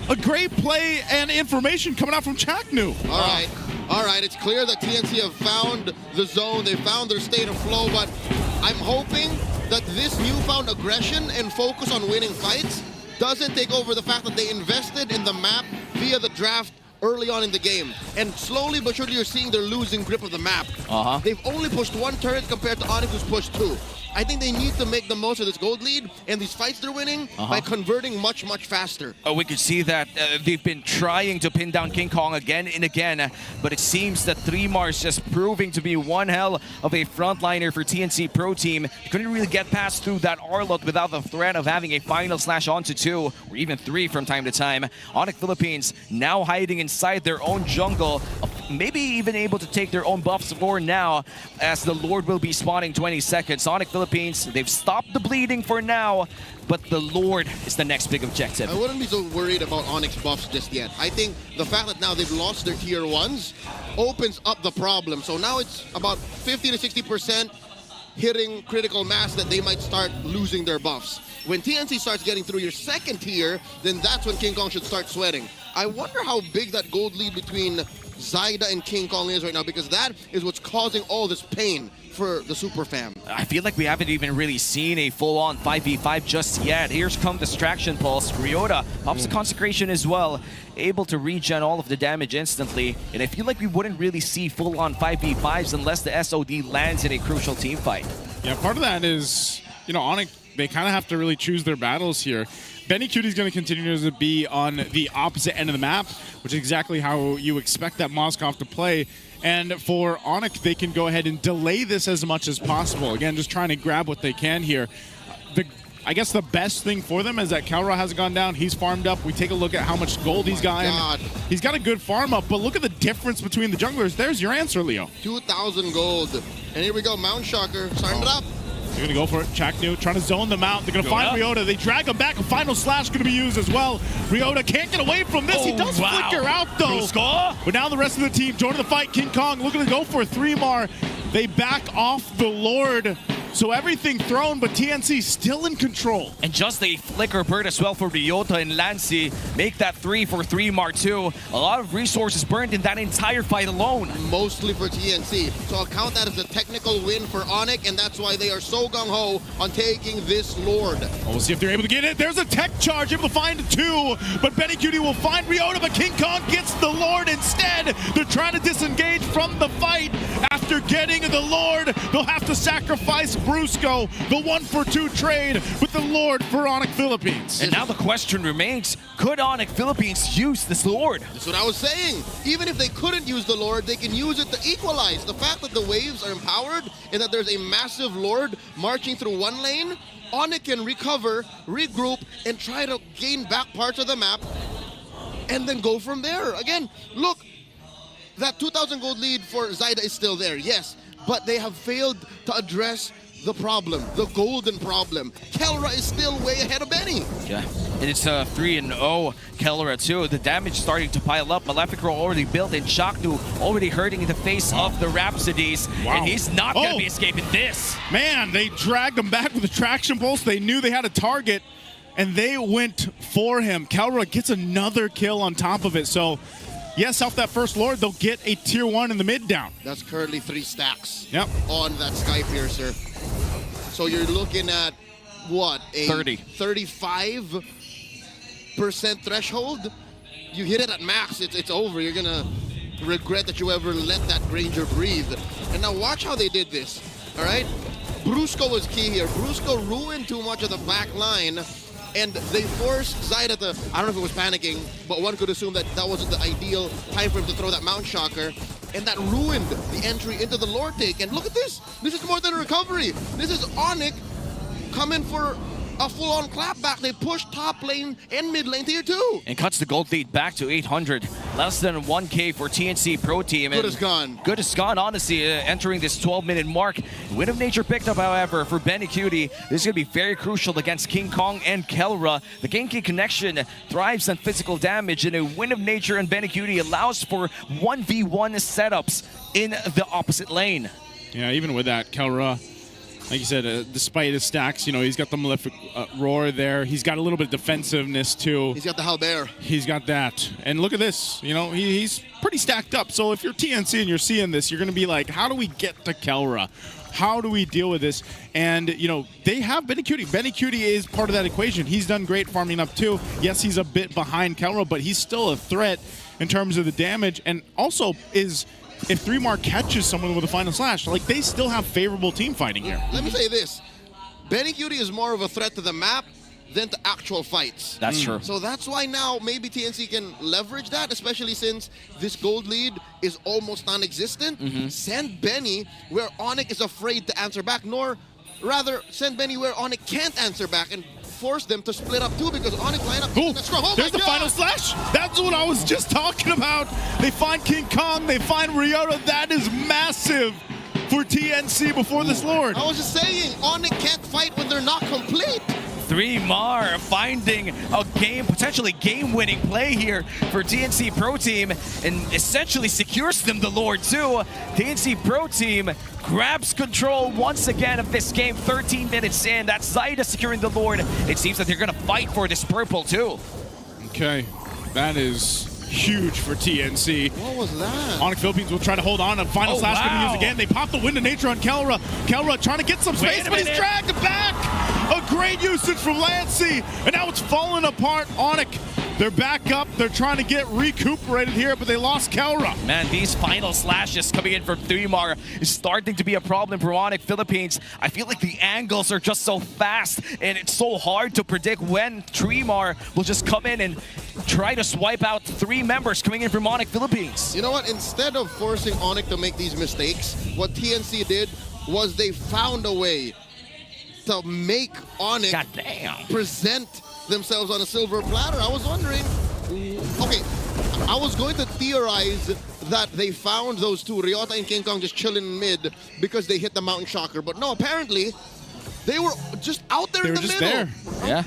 A great play and information coming out from Chaknu. All right, it's clear that TNC have found the zone. They found their state of flow, but I'm hoping that this newfound aggression and focus on winning fights doesn't take over the fact that they invested in the map via the draft early on in the game. And slowly but surely you're seeing their losing grip of the map. They've only pushed one turret compared to Onyx who's pushed two. I think they need to make the most of this gold lead and these fights they're winning by converting much, much faster. We could see that they've been trying to pin down King Kong again and again, but it seems that 3mar is just proving to be one hell of a frontliner for TNC Pro Team. Couldn't really get past through that Arlot without the threat of having a final slash onto 2 or even 3 from time to time. Onyx Philippines now hiding inside their own jungle, maybe even able to take their own buffs for now, as the Lord will be spawning 20 seconds. Onyx Philippines, they've stopped the bleeding for now, but the Lord is the next big objective. I wouldn't be so worried about Onyx buffs just yet. I think the fact that now they've lost their tier 1s opens up the problem. So now it's about 50 to 60% hitting critical mass that they might start losing their buffs. When TNC starts getting through your second tier, then that's when King Kong should start sweating. I wonder how big that gold lead between Zaida and King Kong is right now, because that is what's causing all this pain for the Super Fam. I feel like we haven't even really seen a full-on 5v5 just yet. Here's come Distraction Pulse. Ryota pops the Consecration as well, able to regen all of the damage instantly. And I feel like we wouldn't really see full-on 5v5s unless the SOD lands in a crucial team fight. Yeah, part of that is, you know, Onyx, they kind of have to really choose their battles here. Benikuti is going to continue to be on the opposite end of the map, which is exactly how you expect that Moskov to play. And for Onyx, they can go ahead and delay this as much as possible. Again, just trying to grab what they can here. I guess the best thing for them is that Kelra hasn't gone down. He's farmed up. We take a look at how much gold he's got. He's got a good farm up, but look at the difference between the junglers. There's your answer, Leo. 2,000 gold. And here we go, Mount Shocker starting it up. They're going to go for it. Chaknu trying to zone them out. They're going to find Ryota. They drag him back. A final slash going to be used as well. Ryota can't get away from this. He does flicker out, though. But now the rest of the team joining the fight. King Kong looking to go for 3-mar. They back off the Lord. So everything thrown, but TNC still in control. And just a flicker bird as well for Ryota and Lancy. Make that 3 for 3-mar 2. A lot of resources burned in that entire fight alone. Mostly for TNC. So I'll count that as a technical win for Onyx, and that's why they are so gung-ho on taking this Lord. Well, we'll see if they're able to get it. There's a tech charge, able to find 2, but Benny Cutie will find Ryota, but King Kong gets the Lord instead. They're trying to disengage from the fight. After getting the Lord, they'll have to sacrifice Brusco, the 1-for-2 trade with the Lord for Onyx Philippines. And now the question remains, could Onyx Philippines use this Lord? That's what I was saying. Even if they couldn't use the Lord, they can use it to equalize. The fact that the waves are empowered and that there's a massive Lord marching through one lane, Onyx can recover, regroup, and try to gain back parts of the map and then go from there. Again, look, that 2,000 gold lead for Zyda is still there, yes, but they have failed to address the problem, the golden problem. Kelra is still way ahead of Benny. Yeah, and it's 3-0 Kelra too. The damage starting to pile up. Maleficro already built and Chaknu already hurting in the face of the Rhapsodies. Wow. And he's not going to be escaping this. Man, they dragged him back with a traction pulse. They knew they had a target and they went for him. Kelra gets another kill on top of it. So yes, off that first Lord, they'll get a tier 1 in the mid down. That's currently 3 stacks on that Sky Piercer. So you're looking at, what, a 35% threshold? You hit it at max, it's over. You're going to regret that you ever let that Ranger breathe. And now watch how they did this, all right? Brusco was key here. Brusco ruined too much of the back line, and they forced Zyda to, I don't know if it was panicking, but one could assume that that wasn't the ideal time for him to throw that Mount Shocker, and that ruined the entry into the Lord take. And look at this. This is more than a recovery. This is Onyx coming for a full-on clapback. They push top lane and mid lane tier 2. And cuts the gold lead back to 800. Less than 1K for TNC Pro Team. Good as gone. Good as gone, honestly, entering this 12-minute mark. Win of Nature picked up, however, for Benny Cutie. This is going to be very crucial against King Kong and Kelra. The Genki connection thrives on physical damage, and a Win of Nature and Benny Cutie allows for 1v1 setups in the opposite lane. Yeah, even with that, Kelra, like you said, despite his stacks, you know, he's got the Malefic Roar there. He's got a little bit of defensiveness, too. He's got the Halberd. He's got that. And look at this. You know, he's pretty stacked up. So if you're TNC and you're seeing this, you're going to be like, how do we get to Kelra? How do we deal with this? And, you know, they have Benny Cutie. Benny Cutie is part of that equation. He's done great farming up, too. Yes, he's a bit behind Kelra, but he's still a threat in terms of the damage. And also is... if 3-mar catches someone with a final slash, like, they still have favorable team fighting here. Let me say this. Benny Cutie is more of a threat to the map than to actual fights. That's true. So that's why now maybe TNC can leverage that, especially since this gold lead is almost non-existent. Send Benny where Onyx is afraid to answer back, nor rather send Benny where Onyx can't answer back and force them to split up too, because Onyx lineup is strong. Oh, there's the final slash. That's what I was just talking about. They find King Kong, they find Ryota. That is massive for TNC before this Lord. I was just saying, Onyx can't fight when they're not complete. 3-mar finding a potentially game-winning play here for TNC Pro Team, and essentially secures them the Lord too. TNC Pro Team grabs control once again of this game. 13 minutes in, that's Zyda securing the Lord. It seems that they're gonna fight for this purple too. Okay, that is huge for TNC. What was that? Onyx Philippines will try to hold on. A final slash going to use again. They pop the Wind of Nature on Kelra. Kelra trying to get some space, but he's dragged back. A great usage from Lancy, and now it's falling apart. Onyx, they're back up. They're trying to get recuperated here, but they lost Kelra. Man, these final slashes coming in from 3-mar is starting to be a problem for Onyx Philippines. I feel like the angles are just so fast, and it's so hard to predict when 3-mar will just come in and try to swipe out 3 members coming in from Onyx Philippines. You know what? Instead of forcing Onyx to make these mistakes, what TNC did was they found a way to make Onyx present themselves on a silver platter. I was wondering, okay, I was going to theorize that they found those two, Ryota and King Kong, just chilling in mid because they hit the Mountain Shocker. But no, apparently, They were just out there They in were the just middle. there. Yeah.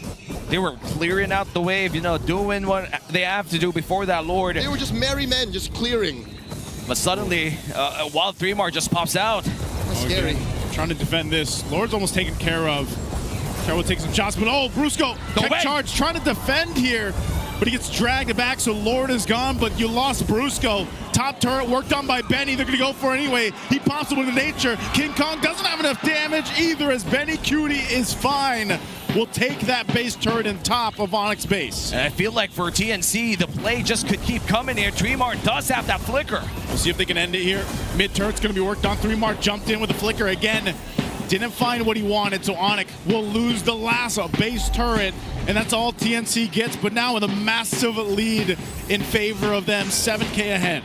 They were clearing out the wave, doing what they have to do before that Lord. They were just merry men, just clearing. But suddenly, Wild 3-Mar just pops out. That's scary. Trying to defend this. Lord's almost taken care of. Try to take some shots, but Brusco, tech charge, trying to defend here. But he gets dragged back, so Lord is gone, but you lost Brusco. Top turret worked on by Benny. They're going to go for it anyway. He pops it with the nature. King Kong doesn't have enough damage either, as Benny Cutie is fine. We'll take that base turret in top of Onyx base. And I feel like for TNC, the play just could keep coming here. 3-Mar does have that flicker. We'll see if they can end it here. Mid turret's going to be worked on. 3-Mar jumped in with the flicker again. Didn't find what he wanted, so Onyx will lose the last base turret, and that's all TNC gets, but now with a massive lead in favor of them, 7K ahead.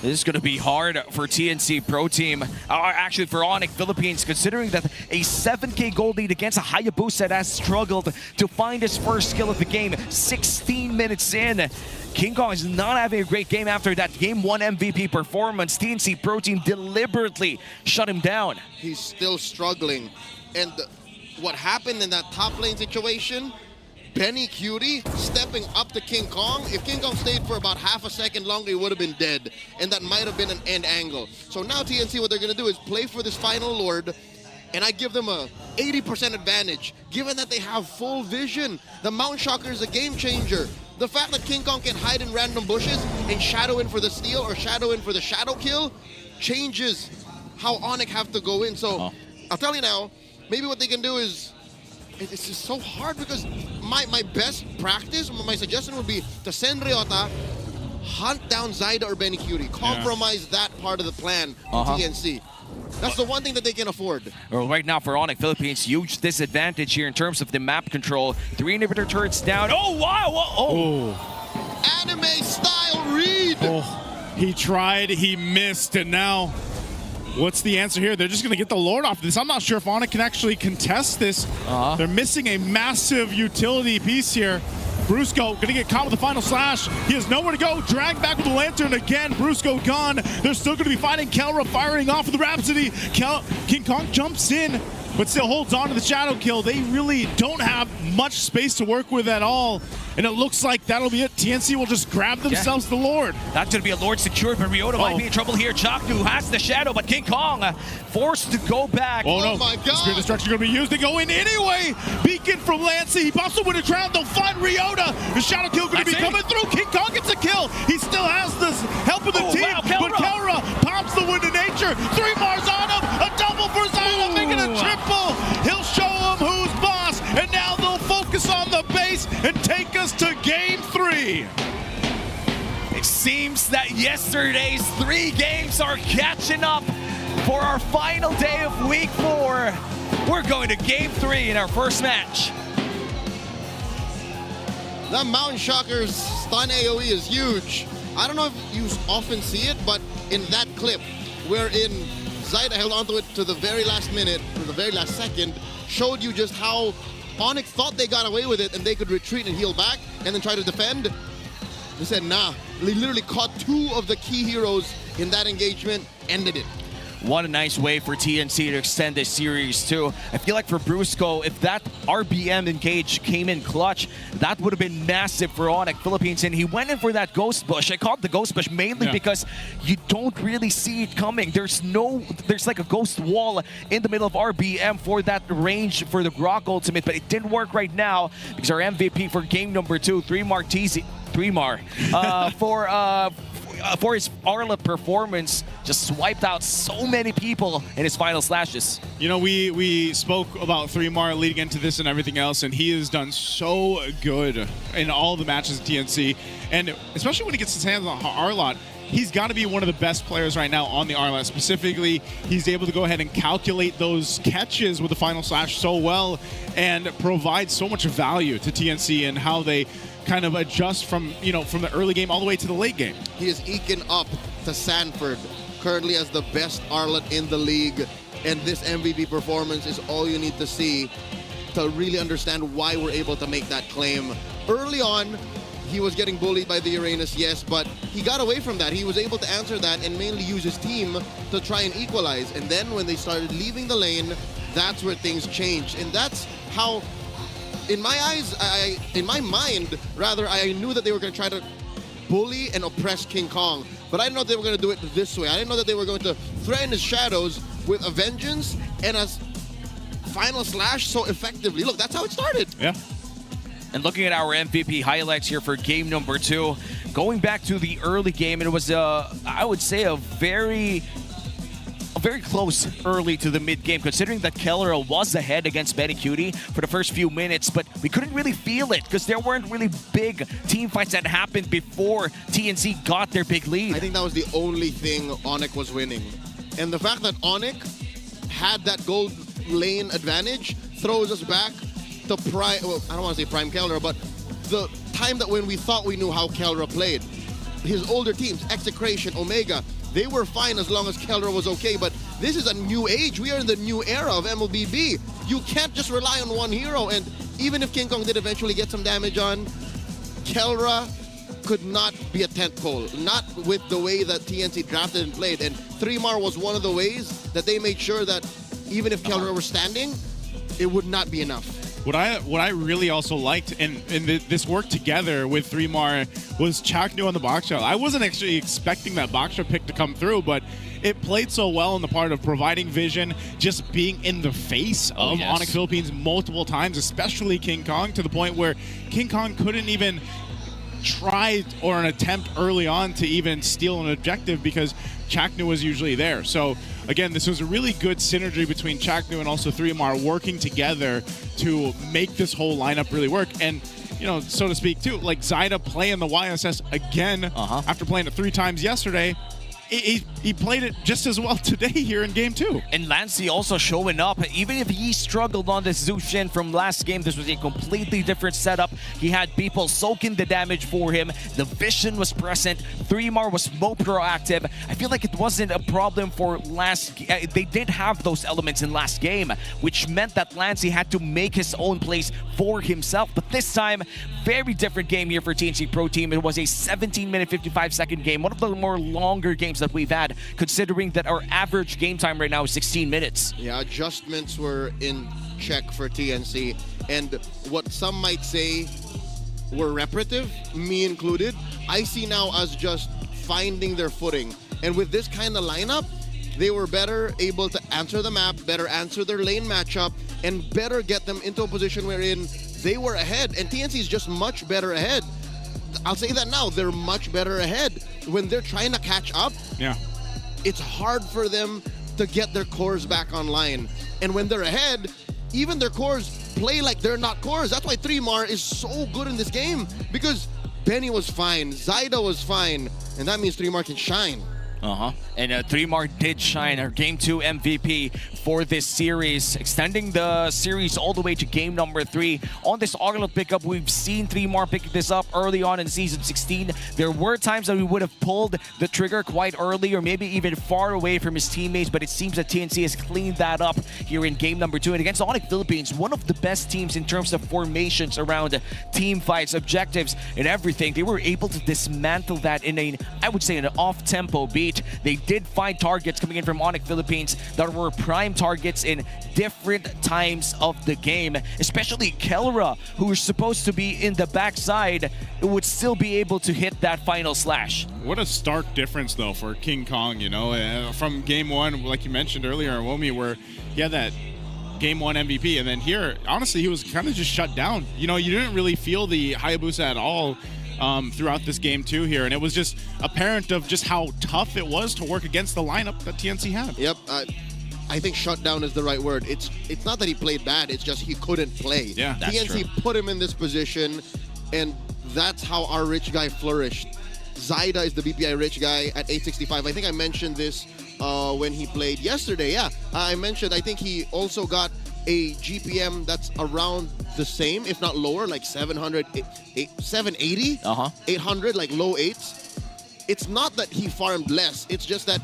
This is going to be hard for TNC Pro Team, actually for Onyx Philippines, considering that a 7K gold lead against a Hayabusa that has struggled to find his first kill of the game 16 minutes in. King Kong is not having a great game after that Game 1 MVP performance. TNC Pro Team deliberately shut him down. He's still struggling. And what happened in that top lane situation, Benny Cutie stepping up to King Kong. If King Kong stayed for about half a second longer, he would have been dead. And that might have been an end angle. So now TNC, what they're going to do is play for this final Lord. And I give them a 80% advantage, given that they have full vision. The Mount Shocker is a game changer. The fact that King Kong can hide in random bushes and shadow in for the steal or shadow in for the shadow kill changes how Onyx have to go in. So I'll tell you now, maybe what they can do is, it's just so hard because my best practice, my suggestion would be to send Ryota, hunt down Zyda or Benny Cutie, compromise that part of the plan for TNC. That's the one thing that they can afford. Well, right now for Onyx Philippines, huge disadvantage here in terms of the map control. 3 inhibitor turrets down. Oh, wow! Oh! Anime style read! Oh, he tried, he missed, and now what's the answer here? They're just going to get the Lord off this. I'm not sure if Onyx can actually contest this. They're missing a massive utility piece here. Brusco going to get caught with the final slash. He has nowhere to go. Dragged back with the lantern again. Brusco gone. They're still going to be fighting. Kelra firing off of the Rhapsody. King Kong jumps in, but still holds on to the shadow kill. They really don't have much space to work with at all. And it looks like that'll be it. TNC will just grab themselves the Lord. That's going to be a Lord secured, but Ryota might be in trouble here. Chakdu has the shadow, but King Kong forced to go back. Oh my God. Spirit Destruction going to be used. They go in anyway. Beacon from Lancey. He pops up with a crown. They'll find Ryota. The shadow kill going to be coming through. King Kong gets a kill. He still has this help of the team. Wow, but Kelra pops the Wind of Nature. 3-Mar's on him. A double for Zyda, making a triple. He'll show him who's boss. And now they'll focus on the base and take us to Game 3. It seems that yesterday's 3 games are catching up for our final day of Week 4. We're going to Game 3 in our first match. The Mount Shocker's stun AoE is huge. I don't know if you often see it, but in that clip, wherein Zyda held onto it to the very last minute, or the very last second, showed you just how Onyx thought they got away with it and they could retreat and heal back and then try to defend. They said, nah. They literally caught 2 of the key heroes in that engagement, ended it. What a nice way for TNC to extend this series too. I feel like for Brusco, if that RBM engage came in clutch, that would have been massive for Onyx Philippines. And he went in for that Ghost Bush. I call it the Ghost Bush mainly because you don't really see it coming. There's like a ghost wall in the middle of RBM for that range for the Grok ultimate, but it didn't work right now because our MVP for game number 2, 3-Mar, for his Arla performance, just swiped out so many people in his final slashes. You know, we spoke about 3-Mar leading into this and everything else, and he has done so good in all the matches at TNC, and especially when he gets his hands on Arlot, he's got to be one of the best players right now on the Arlot. Specifically, he's able to go ahead and calculate those catches with the final slash so well and provide so much value to TNC and how they kind of adjust from the early game all the way to the late game. He is eking up to Sanford, currently as the best Arlot in the league, and this MVP performance is all you need to see to really understand why we're able to make that claim. Early on, he was getting bullied by the Uranus, yes, but he got away from that. He was able to answer that and mainly use his team to try and equalize. And then when they started leaving the lane, that's where things change. And that's how, in my eyes, in my mind, rather, I knew that they were going to try to bully and oppress King Kong. But I didn't know they were going to do it this way. I didn't know that they were going to threaten his shadows with a vengeance and a final slash so effectively. Look, that's how it started. Yeah. And looking at our MVP highlights here for game number 2, going back to the early game, it was, I would say, a very close early to the mid-game, considering that Kellera was ahead against Benny Cutie for the first few minutes, but we couldn't really feel it because there weren't really big team fights that happened before TNC got their big lead. I think that was the only thing Onyx was winning. And the fact that Onyx had that gold lane advantage throws us back to prime, well, I don't want to say prime Kellera, but the time that when we thought we knew how Kellera played. His older teams, Execration, Omega, they were fine as long as Kellera was okay, but this is a new age. We are in the new era of MLBB. You can't just rely on one hero, and even if King Kong did eventually get some damage on, Kellera could not be a tentpole, not with the way that TNC drafted and played, and 3MAR was one of the ways that they made sure that even if Kellera were standing, it would not be enough. What I really also liked, and this worked together with 3MAR, was Chaknu on the box shot. I wasn't actually expecting that box shot pick to come through, but it played so well in the part of providing vision, just being in the face of Onyx Philippines multiple times, especially King Kong, to the point where King Kong couldn't even try or an attempt early on to even steal an objective because Chaknu was usually there. So again, this was a really good synergy between Chaknu and also 3MAR working together to make this whole lineup really work. And, you know, so to speak too, like Zyda playing the YSS again after playing it 3 times yesterday. He played it just as well today here in game 2. And Lancey also showing up. Even if he struggled on this Zushin from last game, this was a completely different setup. He had people soaking the damage for him. The vision was present. 3MAR was more proactive. I feel like it wasn't a problem for last... they did have those elements in last game, which meant that Lancey had to make his own plays for himself. But this time, very different game here for TNC Pro Team. It was a 17-minute, 55-second game. One of the more longer games that we've had, considering that our average game time right now is 16 minutes. Yeah, adjustments were in check for TNC, and what some might say were repetitive, me included, I see now as just finding their footing. And with this kind of lineup, they were better able to answer the map, better answer their lane matchup, and better get them into a position wherein they were ahead, and TNC is just much better ahead. I'll say that now, they're much better ahead. When they're trying to catch up, it's hard for them to get their cores back online. And when they're ahead, even their cores play like they're not cores. That's why 3MAR is so good in this game, because Benny was fine, Zyda was fine, and that means 3MAR can shine. And 3MAR did shine, our Game 2 MVP for this series, extending the series all the way to game number 3. On this Augalot pickup, we've seen 3MAR pick this up early on in Season 16. There were times that we would have pulled the trigger quite early or maybe even far away from his teammates, but it seems that TNC has cleaned that up here in game number 2. And against Onyx Philippines, one of the best teams in terms of formations around team fights, objectives, and everything, they were able to dismantle that in a, I would say, an off-tempo beat. They did find targets coming in from Onyx Philippines that were prime targets in different times of the game, especially Kellera, who was supposed to be in the backside, would still be able to hit that final slash. What a stark difference, though, for King Kong, you know, from game 1, like you mentioned earlier, Womi, where he had that game 1 MVP, and then here, honestly, he was kind of just shut down. You know, you didn't really feel the Hayabusa at all throughout this game 2 here, and it was just apparent of just how tough it was to work against the lineup that TNC had. Yep, I think shutdown is the right word. It's not that he played bad, it's just he couldn't play. Yeah, that's TNC true. put him in this position, and that's how our rich guy flourished. Zyda is the BPI rich guy at 865. I think I mentioned this when he played yesterday. Yeah, I mentioned I think he also got a GPM that's around the same, if not lower, like 700, 780, 800, like low 8s. It's not that he farmed less. It's just that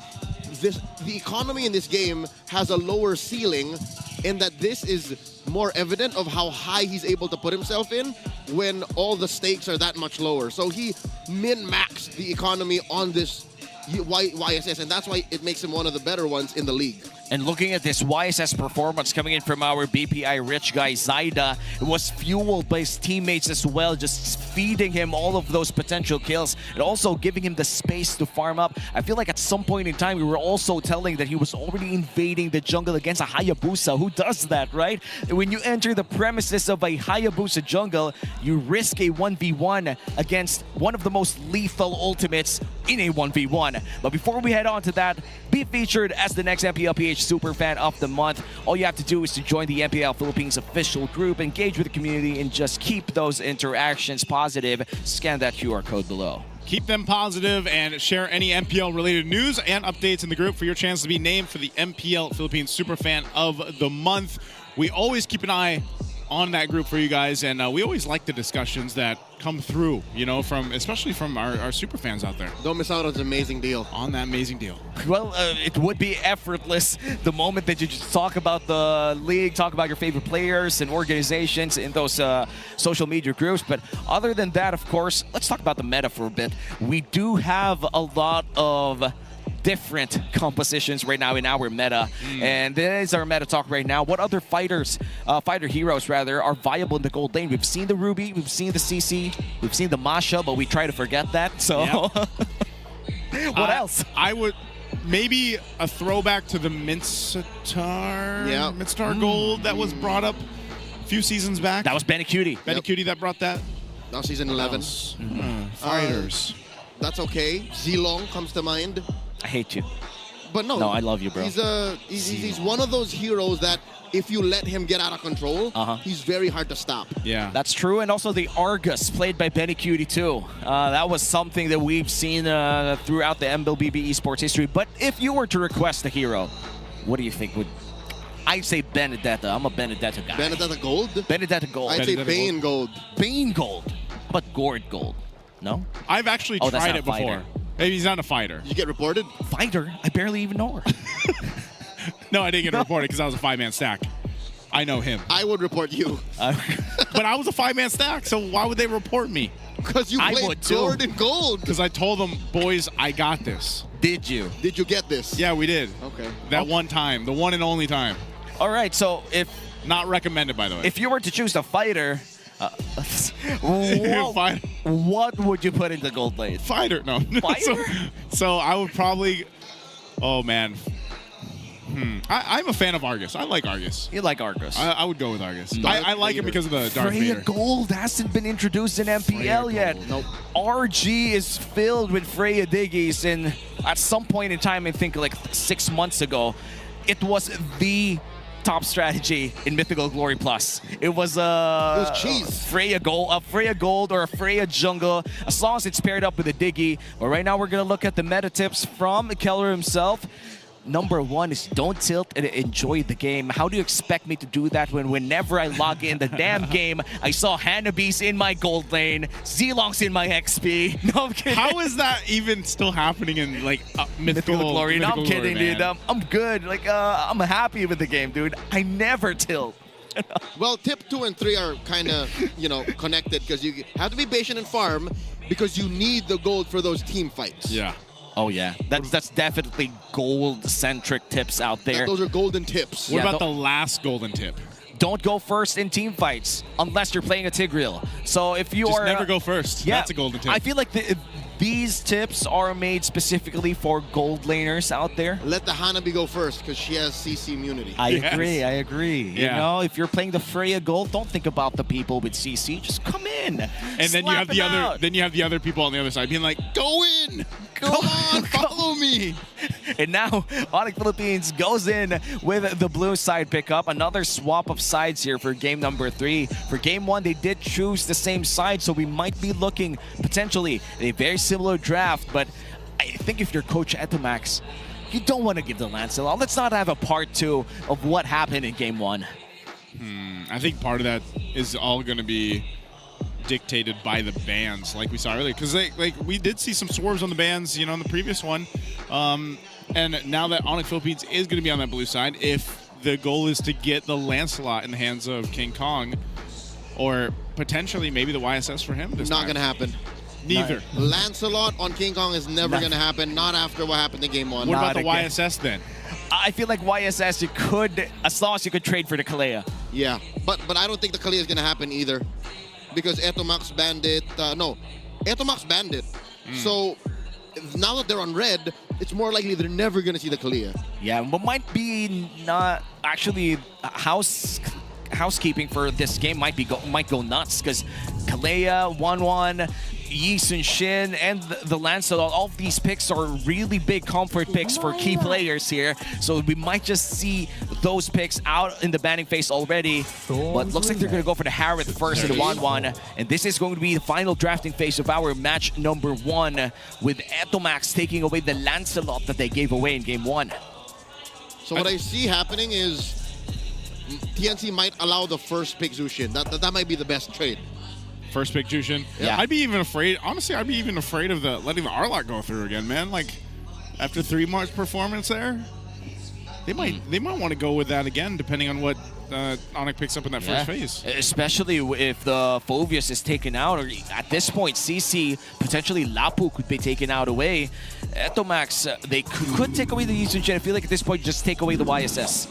the economy in this game has a lower ceiling, and that this is more evident of how high he's able to put himself in when all the stakes are that much lower. So he min-maxed the economy on this YSS, and that's why it makes him one of the better ones in the league. And looking at this YSS performance coming in from our BPI rich guy, Zaida, it was fueled by his teammates as well, just feeding him all of those potential kills and also giving him the space to farm up. I feel like at some point in time, we were also telling that he was already invading the jungle against a Hayabusa. Who does that, right? When you enter the premises of a Hayabusa jungle, you risk a 1v1 against one of the most lethal ultimates in a 1v1. But before we head on to that, be featured as the next MPLPH Superfan of the Month. All you have to do is to join the MPL Philippines official group, engage with the community, and just keep those interactions positive. Scan that QR code below. Keep them positive and share any MPL related news and updates in the group for your chance to be named for the MPL Philippines Superfan of the Month. We always keep an eye on that group for you guys, and we always like the discussions that come through, you know, especially from our super fans out there. Don't miss out on an amazing deal. On that amazing deal. Well, it would be effortless the moment that you just talk about the league, talk about your favorite players and organizations in those social media groups. But other than that, of course, let's talk about the meta for a bit. We do have a lot of different compositions right now in our meta, and this is our meta talk right now. What other fighter heroes rather are viable in the gold lane? We've seen the Ruby, we've seen the CC, we've seen the Masha, but we try to forget that. So yep. What else? I would maybe a throwback to the Minstar Gold that was brought up a few seasons back. That was Benecutie. Benecutie that brought that. That was season 11. Fighters. That's okay. Zilong comes to mind. I hate you. But no, I love you, bro. He's one of those heroes that if you let him get out of control, he's very hard to stop. Yeah, that's true. And also the Argus played by Benecutie too. That was something that we've seen throughout the MLBB esports history. But if you were to request a hero, what do you think would? I'd say Benedetta. I'm a Benedetta guy. Benedetta Gold? Benedetta Gold. I'd say Bane Gold. Bane Gold. But Gord Gold. No? I've actually tried it before. Maybe he's not a fighter. Did you get reported? Fighter? I barely even know her. No, I didn't get reported because I was a 5-man stack. I know him. I would report you. But I was a 5-man stack, so why would they report me? Because you played Gord and Gold. Because I told them, boys, I got this. Did you? Did you get this? Yeah, we did. Okay. That one time. The one and only time. All right, so if... Not recommended, by the way. If you were to choose a fighter... what would you put in the gold lane? Fighter, no. Fighter? So I would probably, oh man. I'm a fan of Argus. I like Argus. You like Argus? I would go with Argus. I like it because of the Darth Freya Vader. Gold hasn't been introduced in MPL yet. Nope. RG is filled with Freya Diggies, and at some point in time, I think like 6 months ago, it was the top strategy in Mythical Glory Plus. It was cheese. Freya Gold or a Freya Jungle, as long as it's paired up with a Diggy. But right now we're gonna look at the meta tips from Keller himself. Number one is don't tilt and enjoy the game. How do you expect me to do that when whenever I log in the damn game, I saw Hanabi's in my gold lane, Zilong's in my XP. No, I'm kidding. How is that even still happening in like Mythical Glory? No, I'm kidding, Glory, dude. I'm good. Like, I'm happy with the game, dude. I never tilt. Well, tip 2 and 3 are kind of, connected because you have to be patient and farm because you need the gold for those team fights. Yeah. Oh yeah, that's definitely gold-centric tips out there. Those are golden tips. What about the last golden tip? Don't go first in team fights unless you're playing a Tigreal. So if you Just are never go first. Yeah, That's a golden tip. I feel like these tips are made specifically for gold laners out there. Let the Hanabi go first because she has CC immunity. I agree. Yeah. You know, if you're playing the Freya Gold, don't think about the people with CC. Just come in. And then you have the other. Then you have the other people on the other side being like, "Go in, come on, follow me." And now Onyx Philippines goes in with the blue side pickup. Another swap of sides here for game number 3. For game 1, they did choose the same side, so we might be looking potentially at a very similar draft. But I think if you're Coach Etomax, you don't want to give the Lancelot. Let's not have a part 2 of what happened in game 1. I think part of that is all going to be dictated by the bans, like we saw earlier, because we did see some swerves on the bans, in the previous one, and now that Onyx Philippines is going to be on that blue side, if the goal is to get the Lancelot in the hands of King Kong, or potentially maybe the YSS for him, not going to happen. Neither. Lancelot on King Kong is never going to happen. Not after what happened in game 1. What about the YSS then? I feel like YSS, you could, as long as you could trade for the Kalea. Yeah, but I don't think the Kalea is gonna happen either, because Etomax banned it. No, Etomax banned it. So now that they're on red, it's more likely they're never gonna see the Kalea. Yeah, but might be not actually housekeeping for this game might go nuts, because Kalea 1-1. Yi Sun-shin and the Lancelot, all of these picks are really big comfort picks for key players here. So we might just see those picks out in the banning phase already. But looks like they're going to go for the Harith first in the 1-1. And this is going to be the final drafting phase of our match number 1, with Etomax taking away the Lancelot that they gave away in game 1. So what I see happening is TNC might allow the first pick Zushin. That might be the best trade. First pick Jushin. Yeah. I'd be even afraid. Honestly, I'd be even afraid of letting the Arlot go through again, man. Like after 3 months performance there, they might want to go with that again, depending on what Onyx picks up in that first phase. Especially if the Phoveus is taken out, or at this point, CC, potentially Lapu could be taken out away. Etomax, they could take away the Yi Sun-shin. I feel like at this point, just take away the YSS.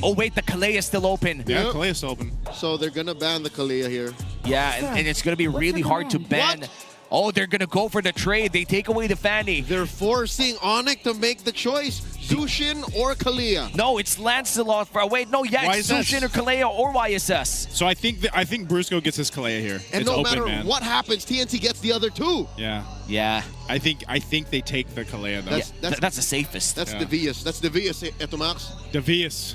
Oh wait, the Kalea is still open. Yeah, Kalea is still open. So they're gonna ban the Kalea here. Yeah, and it's gonna be really hard to ban. What? Oh, they're gonna go for the trade. They take away the Fanny. They're forcing Onyx to make the choice: Zushin or Kalea. No, it's Lancelot. Wait, no, yeah, it's YSS. Zushin or Kalea or YSS. So I think Brusco gets his Kalea here. And it's no open, matter man. what happens, TNC gets the other 2. Yeah. Yeah. I think they take the Kalea though. That's the safest. That's Yeah. devious. That's devious, Etomax. Devious.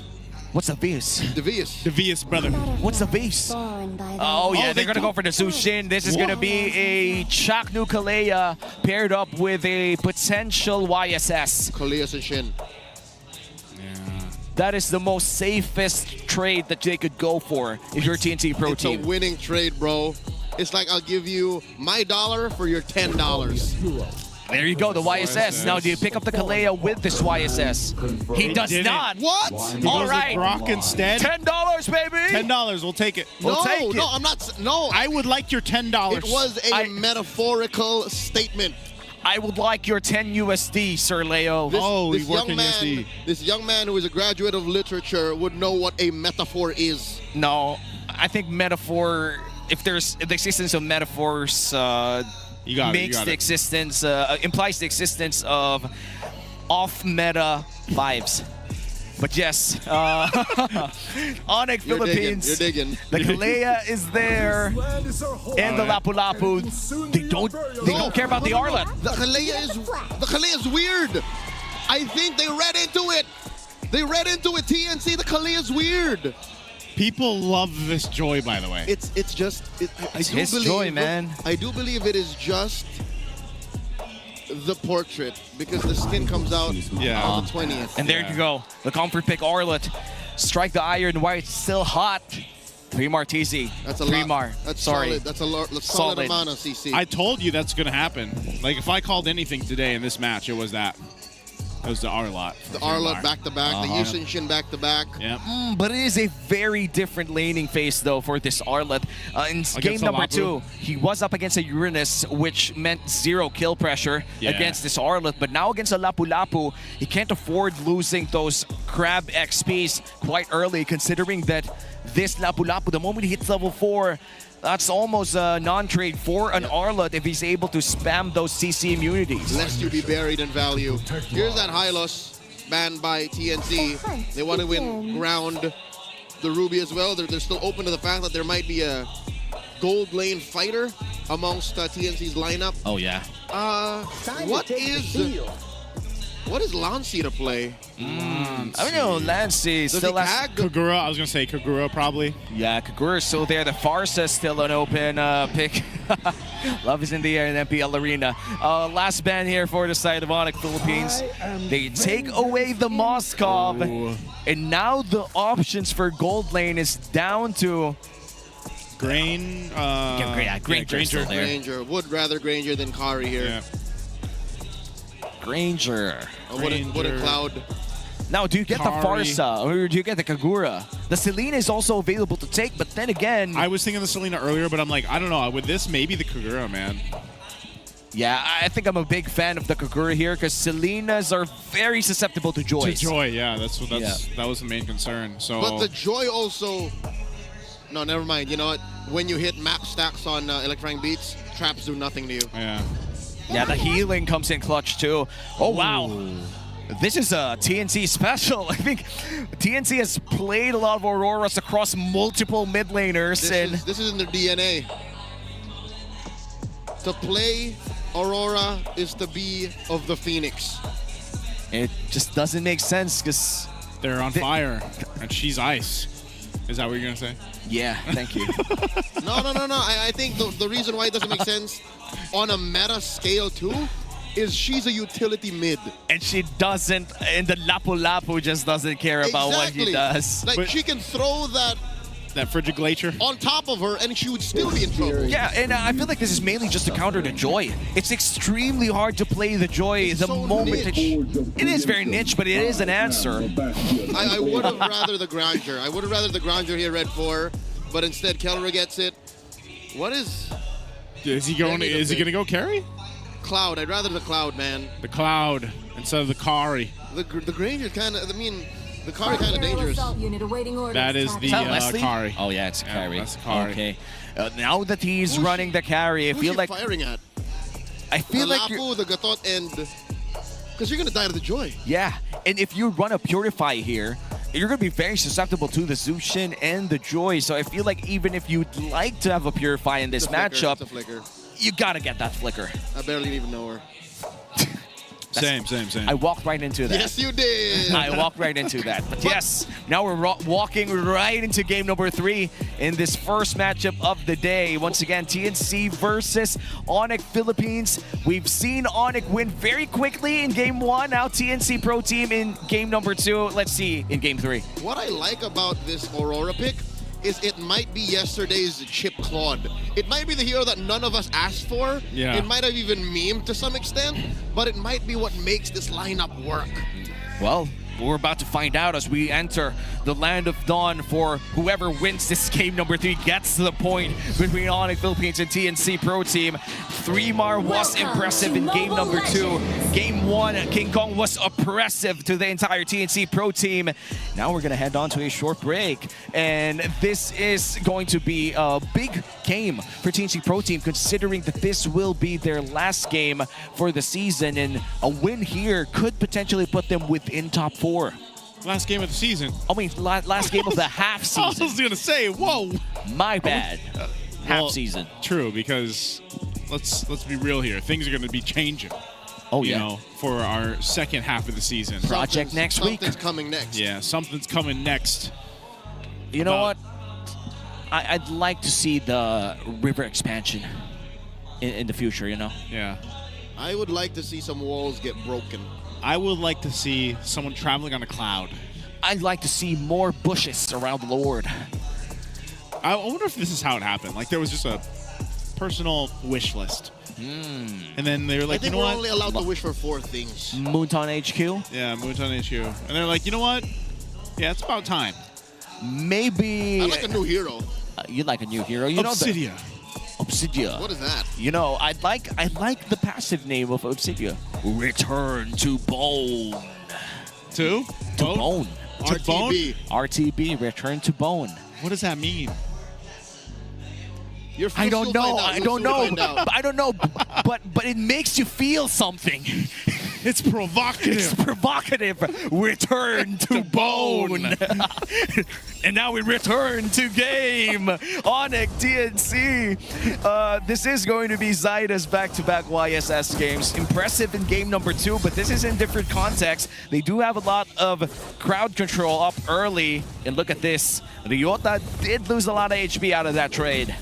What's the base? Devious. Devious, brother. What's the base? Oh, yeah, they're going to go for the Zushin. This is going to be a Chaknu Kalea paired up with a potential YSS. Kalea Sun-shin. Yeah. That is the most safest trade that they could go for if you're a TNT Pro It's team. a winning trade, bro. It's like I'll give you my $1 for your $10. There you go, the YSS. Now, do you pick up the Kalea with this YSS? He does didn't. not. What? He All goes right. with Brock instead. $10, baby. $10. We'll take it. No, take it. no, I'm not. No, I would like your $10. it was a metaphorical statement. I would like your 10 USD, Sir Leo. you work in USD. This young man who is a graduate of literature would know what a metaphor is. No, I think metaphor, if there's the existence of metaphors, implies the existence of off-meta vibes. But yes, Onyx Philippines, You're digging. the Kalea is there, and the Lapu-Lapu. They don't care about the Arlet. The Kalea is weird. I think they read into it. They read into it. TNC. The Kalea is weird. People love this joy, by the way. It's just. It's his joy, man. I do believe it is just the portrait, because the skin comes out on the 20th. And there you go. The comfort pick Arlet. Strike the iron while it's still hot. 3 Mar TZ. That's a 3 lot. Mar. That's Sorry. solid. That's a solid amount of CC. I told you that's going to happen. Like, if I called anything today in this match, it was that. It was the Arlot. The Arlot back-to-back, the Yi Sun-shin back-to-back. Yeah. But it is a very different laning phase, though, for this Arlet. In game number 2, he was up against a Uranus, which meant 0 kill pressure against this Arlet. But now against a Lapu-Lapu, he can't afford losing those Crab XPs quite early, considering that this Lapu-Lapu, the moment he hits level 4, that's almost a non-trade for an Arlet if he's able to spam those CC immunities. Lest you be buried in value. Here's that Hylos banned by TNC. They want to win round the Ruby as well. They're still open to the fact that there might be a gold lane fighter amongst TNC's lineup. Oh, yeah. What is Lancy to play? I don't know, Lancy still has... Kagura, I was going to say Kagura probably. Yeah, Kagura is still there. The Farsa is still an open pick. Love is in the air in MPL Arena. Last ban here for the side of Onyx Philippines. They take away the Moskov. And now the options for gold lane is down to... Granger. Still there. Granger. Would rather Granger than Kari here. Yeah. Granger. What a cloud. Now, do you get Kari. the Farsa or do you get the Kagura? The Selena is also available to take, but then again... I was thinking the Selena earlier, but I'm like, I don't know. With this, maybe the Kagura, man. Yeah, I think I'm a big fan of the Kagura here because Selenas are very susceptible to Joy. To Joy, yeah. That was the main concern. So, But the Joy also... No, never mind. You know what? When you hit max stacks on electrifying beats, traps do nothing to you. yeah. Yeah, the healing comes in clutch too. Oh, wow. This is a TNC special. I think TNC has played a lot of Auroras across multiple mid laners. This is in their DNA. To play Aurora is to be of the Phoenix. It just doesn't make sense because They're on fire, and she's ice. Is that what you're going to say? yeah, thank you. No. I think the reason why it doesn't make sense on a meta scale too is she's a utility mid. And she doesn't, and the Lapu Lapu just doesn't care about what he does. Like, she can throw that Frigid Glacier on top of her and she would still be in trouble. Yeah, and I feel like this is mainly just to counter the Joy. It's extremely hard to play the Joy the so moment niche. it is very niche, but it is an answer. I would have rather the Grandeur. I would have rather the Grandeur here, Red 4, but instead Kelleher gets it. What is... Is he going to go carry? Cloud. I'd rather the Cloud, man. The Cloud instead of the Kari. The Granger kind of... I mean... The Kari kind of dangerous. That is the Kari. Oh yeah, it's Kari. That's Kari. Okay. Now that he's running the carry, I feel like firing at? I feel the like Lapu, the Gatot, and because you're gonna die to the Joy. yeah, and if you run a Purify here, you're gonna be very susceptible to the Zushin and the Joy. So I feel like even if you'd like to have a Purify in this matchup, you gotta get that flicker. I barely even know her. Same. I walked right into that. Yes, you did. I walked right into that. But yes, now we're walking right into game number 3 in this first matchup of the day. Once again, TNC versus Onyx Philippines. We've seen Onyx win very quickly in game 1. Now TNC Pro Team in game number 2. Let's see in game 3. What I like about this Aurora pick is it might be yesterday's Chip Claude. It might be the hero that none of us asked for. Yeah. It might have even memed to some extent, but it might be what makes this lineup work. Well, we're about to find out as we enter the Land of Dawn for whoever wins this game number 3 gets to the point between Onyx Philippines and TNC Pro Team. 3mar was impressive in game number 2. Game 1, King Kong was oppressive to the entire TNC Pro Team. Now we're going to head on to a short break. And this is going to be a big game for TNC Pro Team considering that this will be their last game for the season. And a win here could potentially put them within top 4. Last game of the season. I mean, last game of the half season. I was gonna say, whoa. My bad. Half Well, season. True, because let's be real here. Things are gonna be changing. Oh you yeah. know, for our second half of the season. Project next week. Something's coming next. Yeah, something's coming next. You know what? I'd like to see the river expansion in the future. You know. Yeah. I would like to see some walls get broken. I would like to see someone traveling on a cloud. I'd like to see more bushes around the Lord. I wonder if this is how it happened. Like there was just a personal wish list. And then they were like, I think you know we're what? only allowed to wish for 4 things. Moonton HQ. Yeah, Moonton HQ. And they're like, you know what? Yeah, it's about time. Maybe. I like a new hero. You'd like a new hero. You Obsidia. know Obsidia. What is that? You know, I like the passive name of Obsidia. Return to bone. To bone. To bone? RTB. Return to bone. What does that mean? I don't know. I don't know. But it makes you feel something. It's provocative. It's provocative. Return to bone. And now we return to game. Onyx TNC. This is going to be Zyda's back-to-back YSS games. Impressive in game number 2, but this is in different context. They do have a lot of crowd control up early. And look at this. Ryota did lose a lot of HP out of that trade.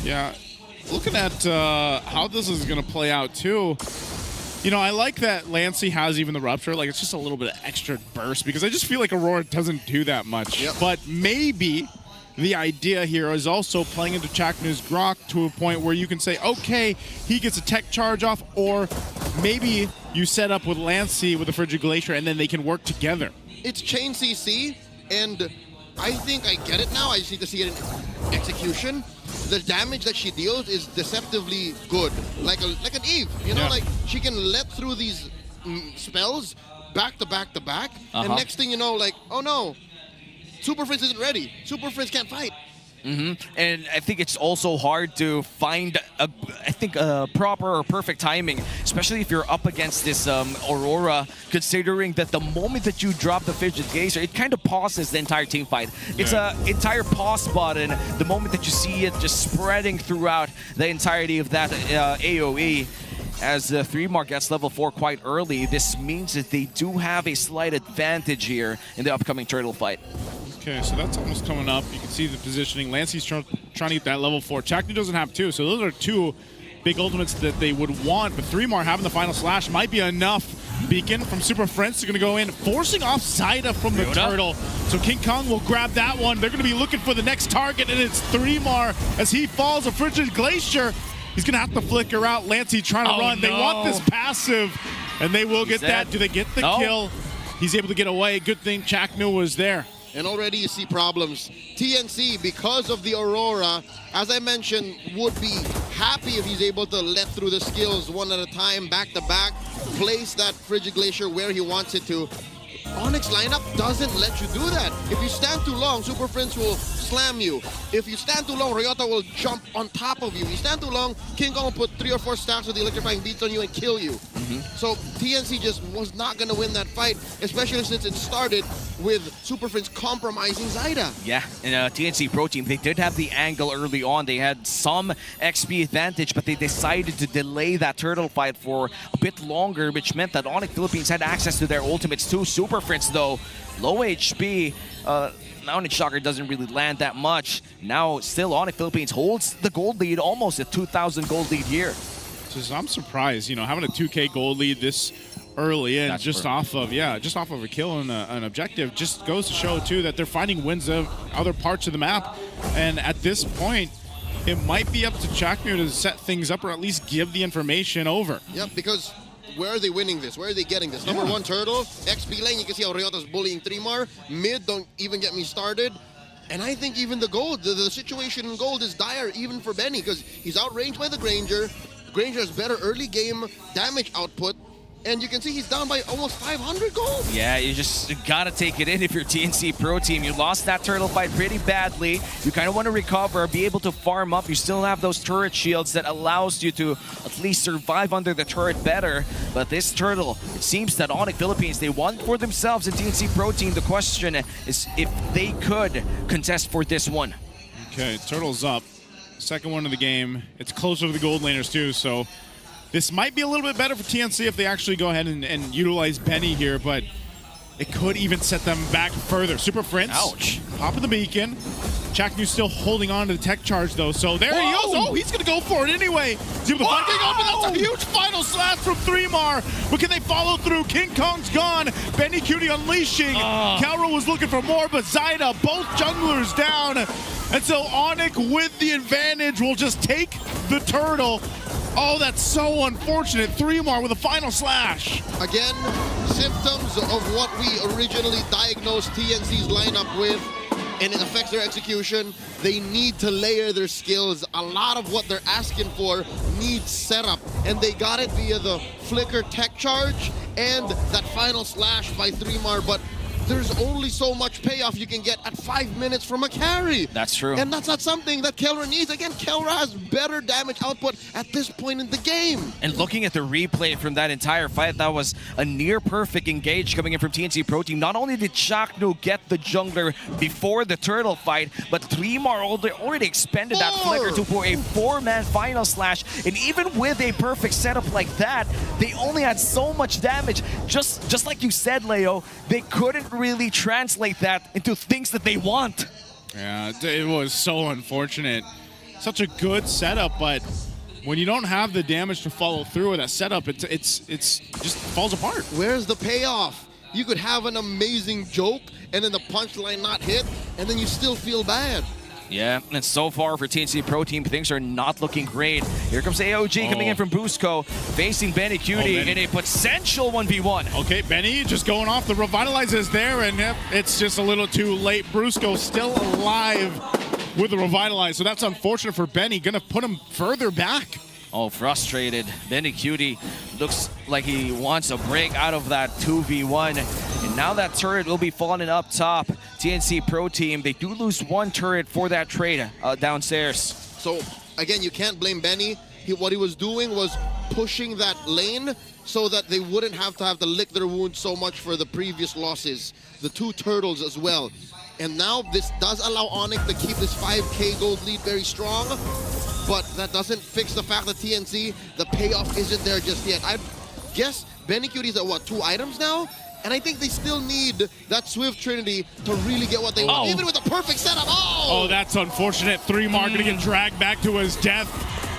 Yeah. Looking at how this is going to play out, too. You know, I like that Lancey has even the Rupture. Like, it's just a little bit of extra burst because I just feel like Aurora doesn't do that much. Yep. But maybe the idea here is also playing into Chaknu's Grok to a point where you can say, okay, he gets a tech charge off, or maybe you set up with Lancey with the Frigid Glacier and then they can work together. It's chain CC, and I think I get it now. I just need to see it in execution. The damage that she deals is deceptively good, like an Eve. You know, like she can let through these spells back to back to back, and next thing you know, like, oh no, Super Prince isn't ready. Super Prince can't fight. And I think it's also hard to find a proper or perfect timing, especially if you're up against this Aurora, considering that the moment that you drop the Fidget Geyser, it kind of pauses the entire team fight. It's an entire pause button the moment that you see it just spreading throughout the entirety of that AoE. As the 3-Mar gets level 4 quite early, this means that they do have a slight advantage here in the upcoming turtle fight. Okay, so that's almost coming up. You can see the positioning. Lancey's trying to get that level 4. Chaknu doesn't have 2, so those are 2 big ultimates that they would want. But 3-Mar having the final slash might be enough. Beacon from Super Friends are going to go in, forcing off Zaida from the turtle. So King Kong will grab that one. They're going to be looking for the next target, and it's 3-Mar as he falls. A Frigid Glacier. He's going to have to flicker out. Lancey trying to run. They want this passive, and they will get that. Do they get the kill? He's able to get away. Good thing Chaknu was there. And already you see problems. TNC, because of the Aurora, as I mentioned, would be happy if he's able to let through the skills one at a time, back to back, place that Frigid Glacier where he wants it to. Onyx lineup doesn't let you do that. If you stand too long, Super Prince will slam you. If you stand too long, Ryota will jump on top of you. If you stand too long, King Kong will put 3 or 4 stacks of the electrifying beats on you and kill you. So TNC just was not going to win that fight, especially since it started with Super Prince compromising Zaida. Yeah, and TNC Pro Team, they did have the angle early on. They had some XP advantage, but they decided to delay that turtle fight for a bit longer, which meant that Onyx Philippines had access to their ultimates too. Super Prince, though, low HP. Onyx Shocker doesn't really land that much. Now, still, Onyx Philippines holds the gold lead, almost a 2,000 gold lead here. So I'm surprised, you know, having a 2K gold lead this early in, just off of a kill and an objective, just goes to show too that they're finding wins of other parts of the map. And at this point, it might be up to Chaknu to set things up or at least give the information over. Yep, because where are they winning this? Where are they getting this? Number 1 turtle, XP lane, you can see how Ryota's bullying 3-Mar. Mid, don't even get me started. And I think even the gold, the situation in gold is dire even for Benny because he's outranged by the Granger. Granger has better early game damage output. And you can see he's down by almost 500 gold. Yeah, you just gotta take it in if you're TNC Pro Team. You lost that turtle fight pretty badly. You kind of want to recover, be able to farm up. You still have those turret shields that allows you to at least survive under the turret better. But this turtle, it seems that Onyx Philippines, they want for themselves in TNC Pro Team. The question is if they could contest for this one. Okay, turtle's up. Second one of the game. It's closer to the gold laners too, so this might be a little bit better for TNC if they actually go ahead and utilize Benny here, but it could even set them back further. Super Prince, pop of the beacon. Chaknu's still holding on to the tech charge though, so there he goes. Oh, he's gonna go for it anyway. He's able to find King Kong, but that's a huge final slash from 3-Mar. But can they follow through? King Kong's gone. Benny Cutie unleashing. Calro was looking for more, but Zaida, both junglers down. And so Onyx with the advantage will just take the turtle. Oh, that's so unfortunate. 3-Mar with a final slash. Again, symptoms of what we originally diagnosed TNC's lineup with, and it affects their execution. They need to layer their skills. A lot of what they're asking for needs setup, and they got it via the flicker tech charge and that final slash by 3-Mar, but there's only so much payoff you can get at 5 minutes from a carry. That's true. And that's not something that Kelra needs. Again, Kelra has better damage output at this point in the game. And looking at the replay from that entire fight, that was a near perfect engage coming in from TNC Pro Team. Not only did Chaknu get the jungler before the turtle fight, but 3-Mar already expended that flicker to for a 4-man final slash. And even with a perfect setup like that, they only had so much damage. Just like you said, Leo, they couldn't really translate that into things that they want. Yeah, it was so unfortunate. Such a good setup, but when you don't have the damage to follow through with that setup, it's just falls apart. Where's the payoff? You could have an amazing joke and then the punchline not hit, and then you still feel bad. Yeah, and so far for TNC Pro Team, things are not looking great. Here comes AOG coming in from Brusco, facing Benny Cutie in a potential 1v1. Okay, Benny just going off. The Revitalize is there, and it's just a little too late. Brusco still alive with the Revitalize, so that's unfortunate for Benny. Gonna put him further back. Oh, frustrated. Benny Cutie looks like he wants a break out of that 2v1. And now that turret will be falling up top. TNC Pro Team, they do lose one turret for that trade downstairs. So, again, you can't blame Benny. What he was doing was pushing that lane so that they wouldn't have to lick their wounds so much for the previous losses. The 2 turtles as well. And now this does allow Onyx to keep this 5K gold lead very strong. But that doesn't fix the fact that TNC, the payoff isn't there just yet. I guess Benny Cutie's at what, 2 items now? And I think they still need that Swift Trinity to really get what they want, even with a perfect setup. Oh, that's unfortunate. 3-mark gonna get dragged back to his death.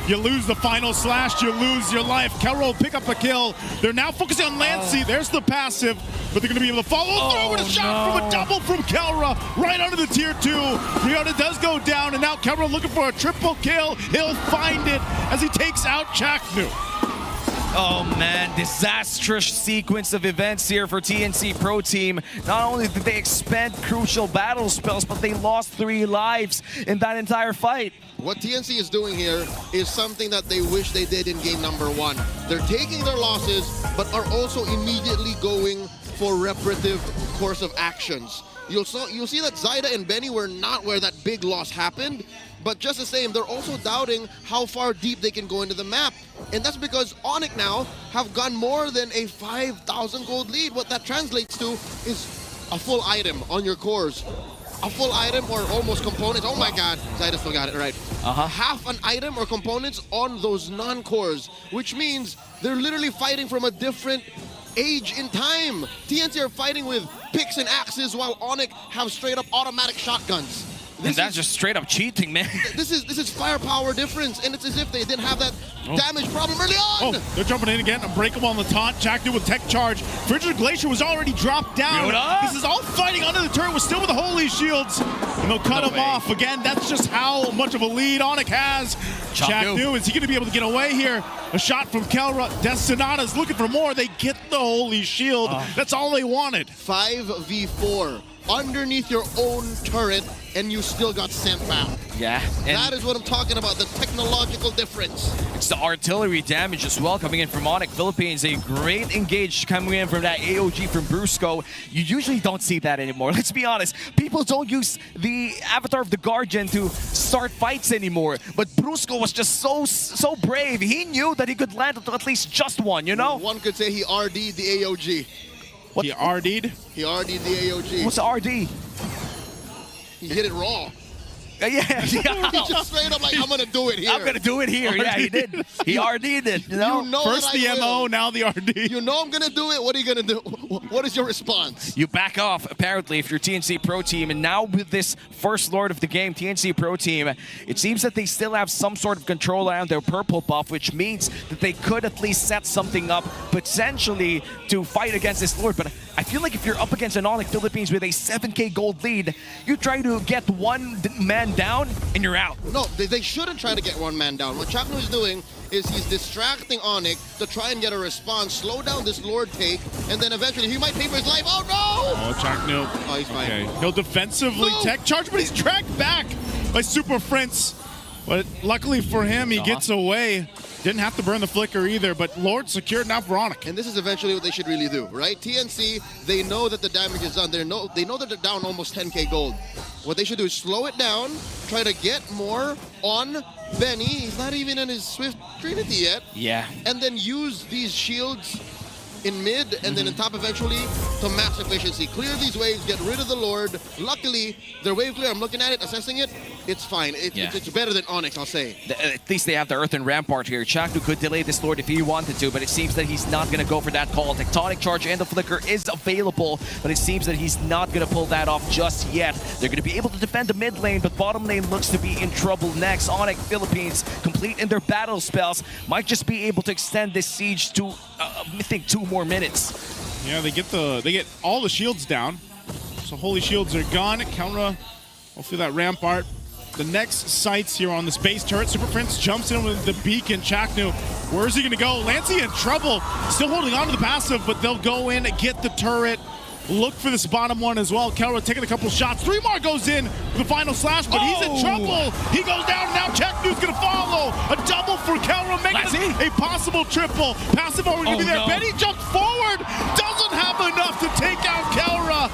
You lose the final slash, you lose your life. Kelra will pick up a kill. They're now focusing on Lancey. There's the passive, but they're going to be able to follow through with a shot from a double from Kelra right under the tier 2. Rihanna does go down, and now Kelra looking for a triple kill. He'll find it as he takes out Chaknu. Oh man, disastrous sequence of events here for TNC Pro Team. Not only did they expend crucial battle spells, but they lost 3 lives in that entire fight. What TNC is doing here is something that they wish they did in game number 1. They're taking their losses, but are also immediately going for reparative course of actions. You'll see that Zyda and Benny were not where that big loss happened, but just the same, they're also doubting how far deep they can go into the map. And that's because Onyx now have gone more than a 5,000 gold lead. What that translates to is a full item on your cores. A full item or almost components. Oh my god, Zyda still got it right. Half an item or components on those non-cores, which means they're literally fighting from a different age in time. TNC are fighting with picks and axes while Onyx have straight up automatic shotguns. And that's just straight up cheating, man. This is firepower difference, and it's as if they didn't have that damage problem early on. Oh, they're jumping in again. Unbreakable on the taunt. Chaknu with tech charge. Frigid Glacier was already dropped down. This is all fighting under the turret. We're still with the holy shields. And they'll cut him off. Again, that's just how much of a lead Onyx has. Chaknu, is he going to be able to get away here? A shot from Kelra. Destinata's looking for more. They get the holy shield. That's all they wanted. 5v4 underneath your own turret, and you still got sent back. Yeah. That is what I'm talking about, the technological difference. It's the artillery damage as well coming in from Onyx Philippines. A great engage coming in from that AOG from Brusco. You usually don't see that anymore. Let's be honest. People don't use the Avatar of the Guardian to start fights anymore. But Brusco was just so brave. He knew that he could land at least just one, you know? One could say he RD'd the AOG. What? He RD'd? He RD'd the AOG. What's RD? He hit it raw. Yeah. He just straight up like, I'm going to do it here. I'm going to do it here. Yeah, he did. He RD'd it, you know? First the MO, now the RD. You know I'm going to do it. What are you going to do? What is your response? You back off, apparently, if you're TNC Pro Team. And now with this first Lord of the game, TNC Pro Team, it seems that they still have some sort of control around their purple buff, which means that they could at least set something up potentially to fight against this Lord. But I feel like if you're up against an Onyx Philippines with a 7K gold lead, you try to get one man down and you're out. No, they shouldn't try to get one man down. What Chaknu is doing is he's distracting Onyx to try and get a response, slow down this Lord take, and then eventually he might pay for his life. Oh no! Oh, Chaknu. Oh, he's fine. Okay. He'll defensively tech charge, but he's dragged back by Super Prince. But luckily for him, he gets away. Didn't have to burn the flicker either, but Lord secured now for Onyx. And this is eventually what they should really do, right? TNC, they know that the damage is done. They know that they're down almost 10K gold. What they should do is slow it down, try to get more on Benny. He's not even in his Swift Trinity yet. Yeah. And then use these shields in mid and then in top eventually to max efficiency. Clear these waves, get rid of the Lord. Luckily, their wave clear, I'm looking at it, assessing it, it's fine. It's better than Onyx, I'll say. At least they have the Earthen Rampart here. Chaknu could delay this Lord if he wanted to, but it seems that he's not going to go for that call. Tectonic Charge and the Flicker is available, but it seems that he's not going to pull that off just yet. They're going to be able to defend the mid lane, but bottom lane looks to be in trouble next. Onyx Philippines, complete in their battle spells, might just be able to extend this siege to, I think, 2 more minutes. Yeah, they get all the shields down. So holy shields are gone. Kelra, hopefully that Rampart the next sights here on this base turret. Super Prince jumps in with the beacon. Chaknu, where is he going to go? Lancey in trouble. Still holding on to the passive, but they'll go in, get the turret. Look for this bottom one as well. Kelra taking a couple shots. 3 more goes in for the final slash, but he's in trouble. He goes down. Now Chaknu's going to follow. A double for Kelra, making a possible triple. Passive already going to be there. Benny jumps forward. Doesn't have enough to take out Kelra.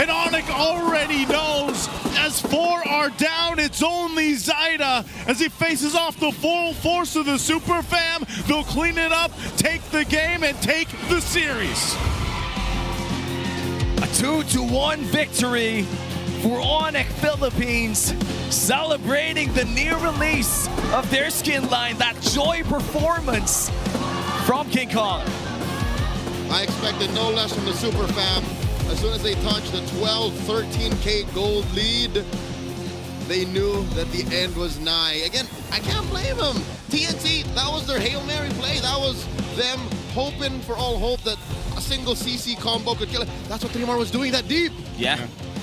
And Onyx already knows as 4 are down, it's only Zaida as he faces off the full force of the Super Fam. They'll clean it up, take the game, and take the series. A 2-1 victory for Onyx Philippines, celebrating the near release of their skin line, that joy performance from King Kong. I expected no less from the Super Fam. As soon as they touched the 12-13K gold lead, they knew that the end was nigh. Again, I can't blame them. TNC, that was their Hail Mary play. That was them hoping for all hope that a single CC combo could kill it. That's what Trimar was doing that deep. Yeah,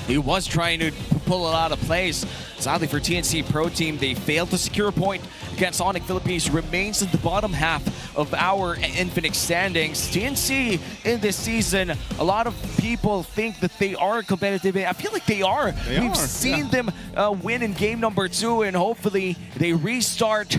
he was trying to pull it out of place. Sadly for TNC Pro Team, they failed to secure a point against Onyx Philippines. Remains in the bottom half of our Infinix standings. TNC in this season, a lot of people think that they are competitive. I feel like they are. We've seen them win in game number 2, and hopefully they restart,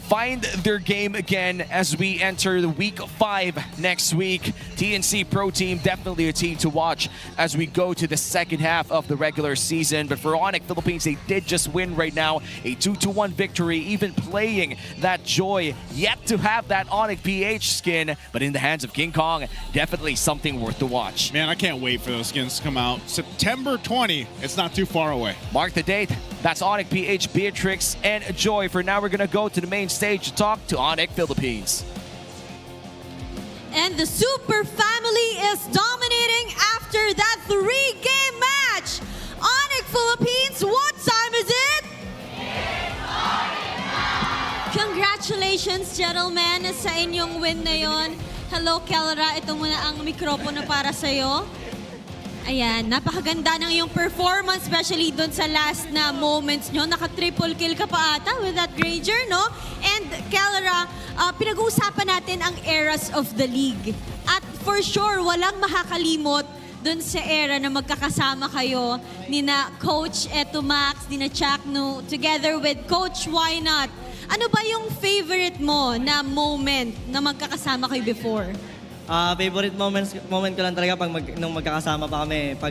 find their game again as we enter the week 5 next week. TNC Pro Team, definitely a team to watch as we go to the second half of the regular season. But for Onyx Philippines, they did just win right now, a 2-1 victory, even playing that joy. Yet to have that Onyx PH skin, but in the hands of King Kong, definitely something worth to watch. Man, I can't wait for those skins to come out. September 20, it's not too far away. Mark the date. That's Onyx PH, Beatrix, and Joy. For now, we're gonna go to the main stage to talk to Onyx Philippines. And the Super Family is dominating after that 3-game match. Onyx Philippines, what time is it? Congratulations, gentlemen, sa inyong win na yon. Hello, Kelra. Ito muna ang mikropono para sa'yo. Ayan, napakaganda ng iyong performance, especially doon sa last na moments nyo. Naka-triple kill ka pa ata with that Granger, no? And Kelra, pinag-uusapan natin ang eras of the league. At for sure, walang makakalimot doon sa era na magkakasama kayo ni na Coach Etomax, ni na Chaknu, together with Coach Why Not. Ano ba yung favorite mo na moment na magkakasama kayo before? Favorite moment ko lang talaga nung magkakasama pa kami, pag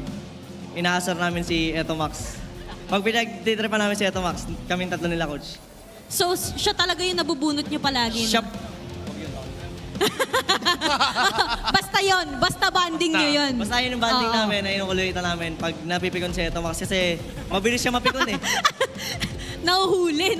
inaasar namin si Etomax. Pag pinag-titripan namin si Etomax, kaming tatlo nila, Coach. So, siya talaga yung nabubunot nyo palagi? Siya. Basta yon, basta banding nyo yun. Basta yun yung banding namin, ayun yung kulitan namin. Pag napipikon si Etomax, kasi mabilis siya mapikon eh. Nahuhuli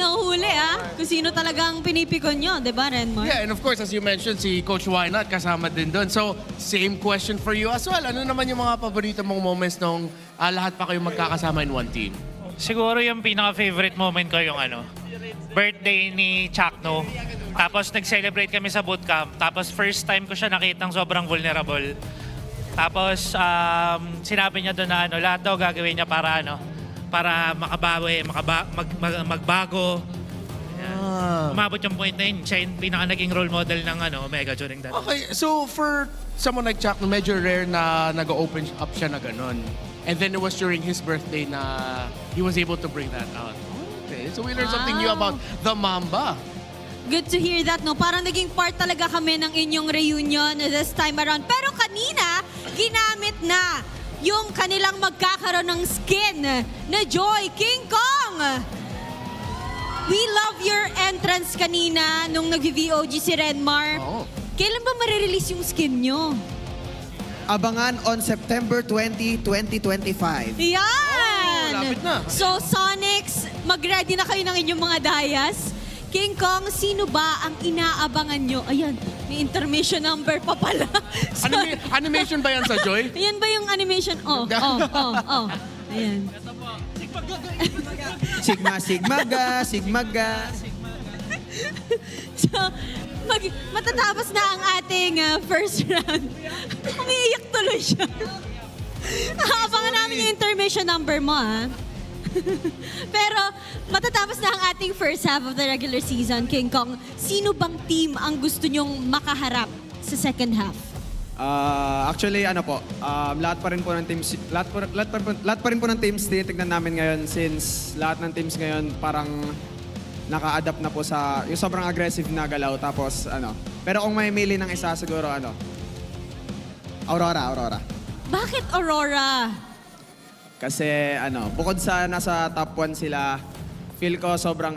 kung sino talagang pinipikon nyo, di ba, Renmar? Yeah, and of course, as you mentioned, si Coach Why Not kasama din doon. So, same question for you as well. Ano naman yung mga paborito mong moments nung lahat pa kayong magkakasama in one team? Siguro yung pinaka-favorite moment ko yung birthday ni Chakno. Tapos nag-celebrate kami sa bootcamp. Tapos first time ko siya nakitang sobrang vulnerable. Tapos sinabi niya doon na lahat daw gagawin niya para para makabawi, magbago. Umabot yung point na yun. Siya yung pinaka-naging role model ng Omega during that. Okay, so for someone like Chakno, medyo rare na nag-open up siya na ganun. And then it was during his birthday na he was able to bring that out. Okay, so we learned something new about the Mamba. Good to hear that, no? Parang naging part talaga kami ng inyong reunion this time around. Pero kanina, ginamit na yung kanilang magkakaroon ng skin na Joy, King Kong! We love your entrance kanina nung nag-VOG si Renmar. Kailan ba marirelease yung skin nyo? Abangan on September 20, 2025. Yan! Lapit na. So, Sonics, mag-ready na kayo ng inyong mga dayas. King Kong, sino ba ang inaabangan nyo? Ayan, may intermission number pa pala. Animation ba yan sa Joy? Ayan ba yung animation? Ayan. Sigmaga. So, matatapos na ang ating first round. Umiiyak tuloy siya. Abangan namin yung intermission number mo, ha? Pero matatapos na ang ating first half of the regular season, King Kong. Sino bang team ang gusto nyong makaharap sa second half? Actually, lahat pa rin po ng teams, lahat pa rin po ng teams tinitignan namin ngayon since lahat ng teams ngayon parang naka-adapt na po sa yung sobrang aggressive na galaw. Tapos pero kung may mili ng isa siguro Aurora. Bakit Aurora? Kasi bukod sa nasa top 1 sila, feel ko sobrang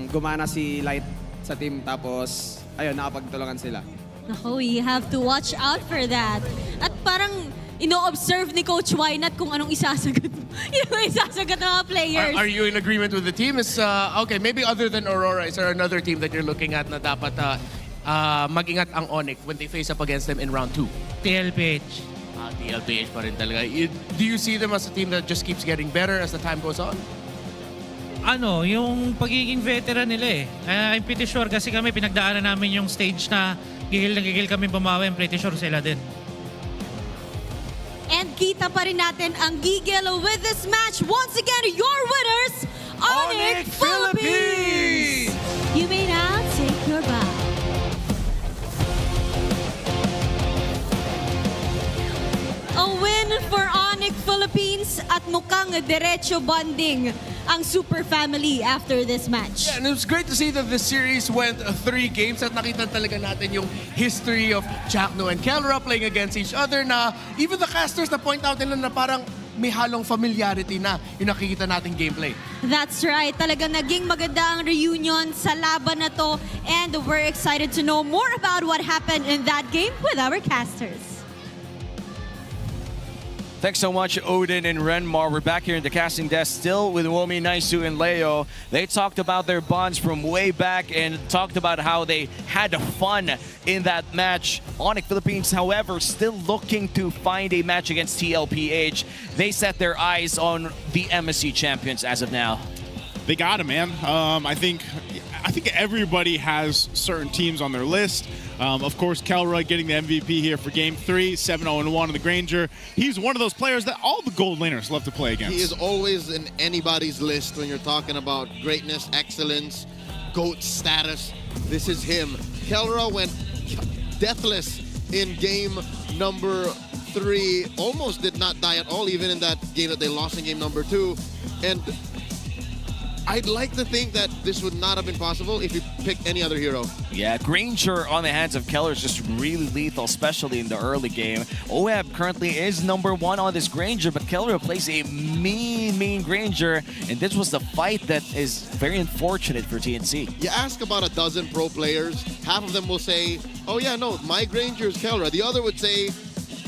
gumana si Light sa team, tapos ayun, nakapagtulungan sila. Nako, we have to watch out for that. At parang ino-observe ni Coach Wynat kung anong isasagot ng mga players. Are you in agreement with the team? Okay, maybe other than Aurora, is there another team that you're looking at na dapat mag-ingat ang Onyx when they face up against them in round 2? TLPH. TLPH pa rin talaga. Do you see them as a team that just keeps getting better as the time goes on? Yung pagiging veteran nila eh. I'm pretty sure kasi kami pinagdaanan namin yung stage na gigil kami bumawi. I'm pretty sure sila din. And kita pa rin natin ang gigil with this match. Once again, your winners, Onyx Philippines! You may now take your bow. A win for Onyx Philippines at mukhang diretso bonding ang Super Family after this match. Yeah, and it was great to see that the series went 3 games at nakita talaga natin yung history of Jackno and Kelra playing against each other na even the casters na point out nila na parang may halong familiarity na yung nakikita nating gameplay. That's right. Talagang naging maganda ang reunion sa laban na to, and we're excited to know more about what happened in that game with our casters. Thanks so much, Odin and Renmar. We're back here in the casting desk still with Womi, Naisu, and Leo. They talked about their bonds from way back and talked about how they had fun in that match. Onyx Philippines, however, still looking to find a match against TLPH. They set their eyes on the MSC champions as of now. They got him, man. I think everybody has certain teams on their list. Of course, Kelroy getting the MVP here for Game 3, 7-0-1 in the Granger. He's one of those players that all the gold laners love to play against. He is always in anybody's list when you're talking about greatness, excellence, GOAT status. This is him. Kelra went deathless in game number 3. Almost did not die at all, even in that game that they lost in game number 2. And I'd like to think that this would not have been possible if you picked any other hero. Yeah, Granger on the hands of Keller is just really lethal, especially in the early game. OEB currently is number 1 on this Granger, but Keller plays a mean Granger, and this was the fight that is very unfortunate for TNC. You ask about a dozen pro players, half of them will say, oh yeah, no, my Granger is Keller. The other would say,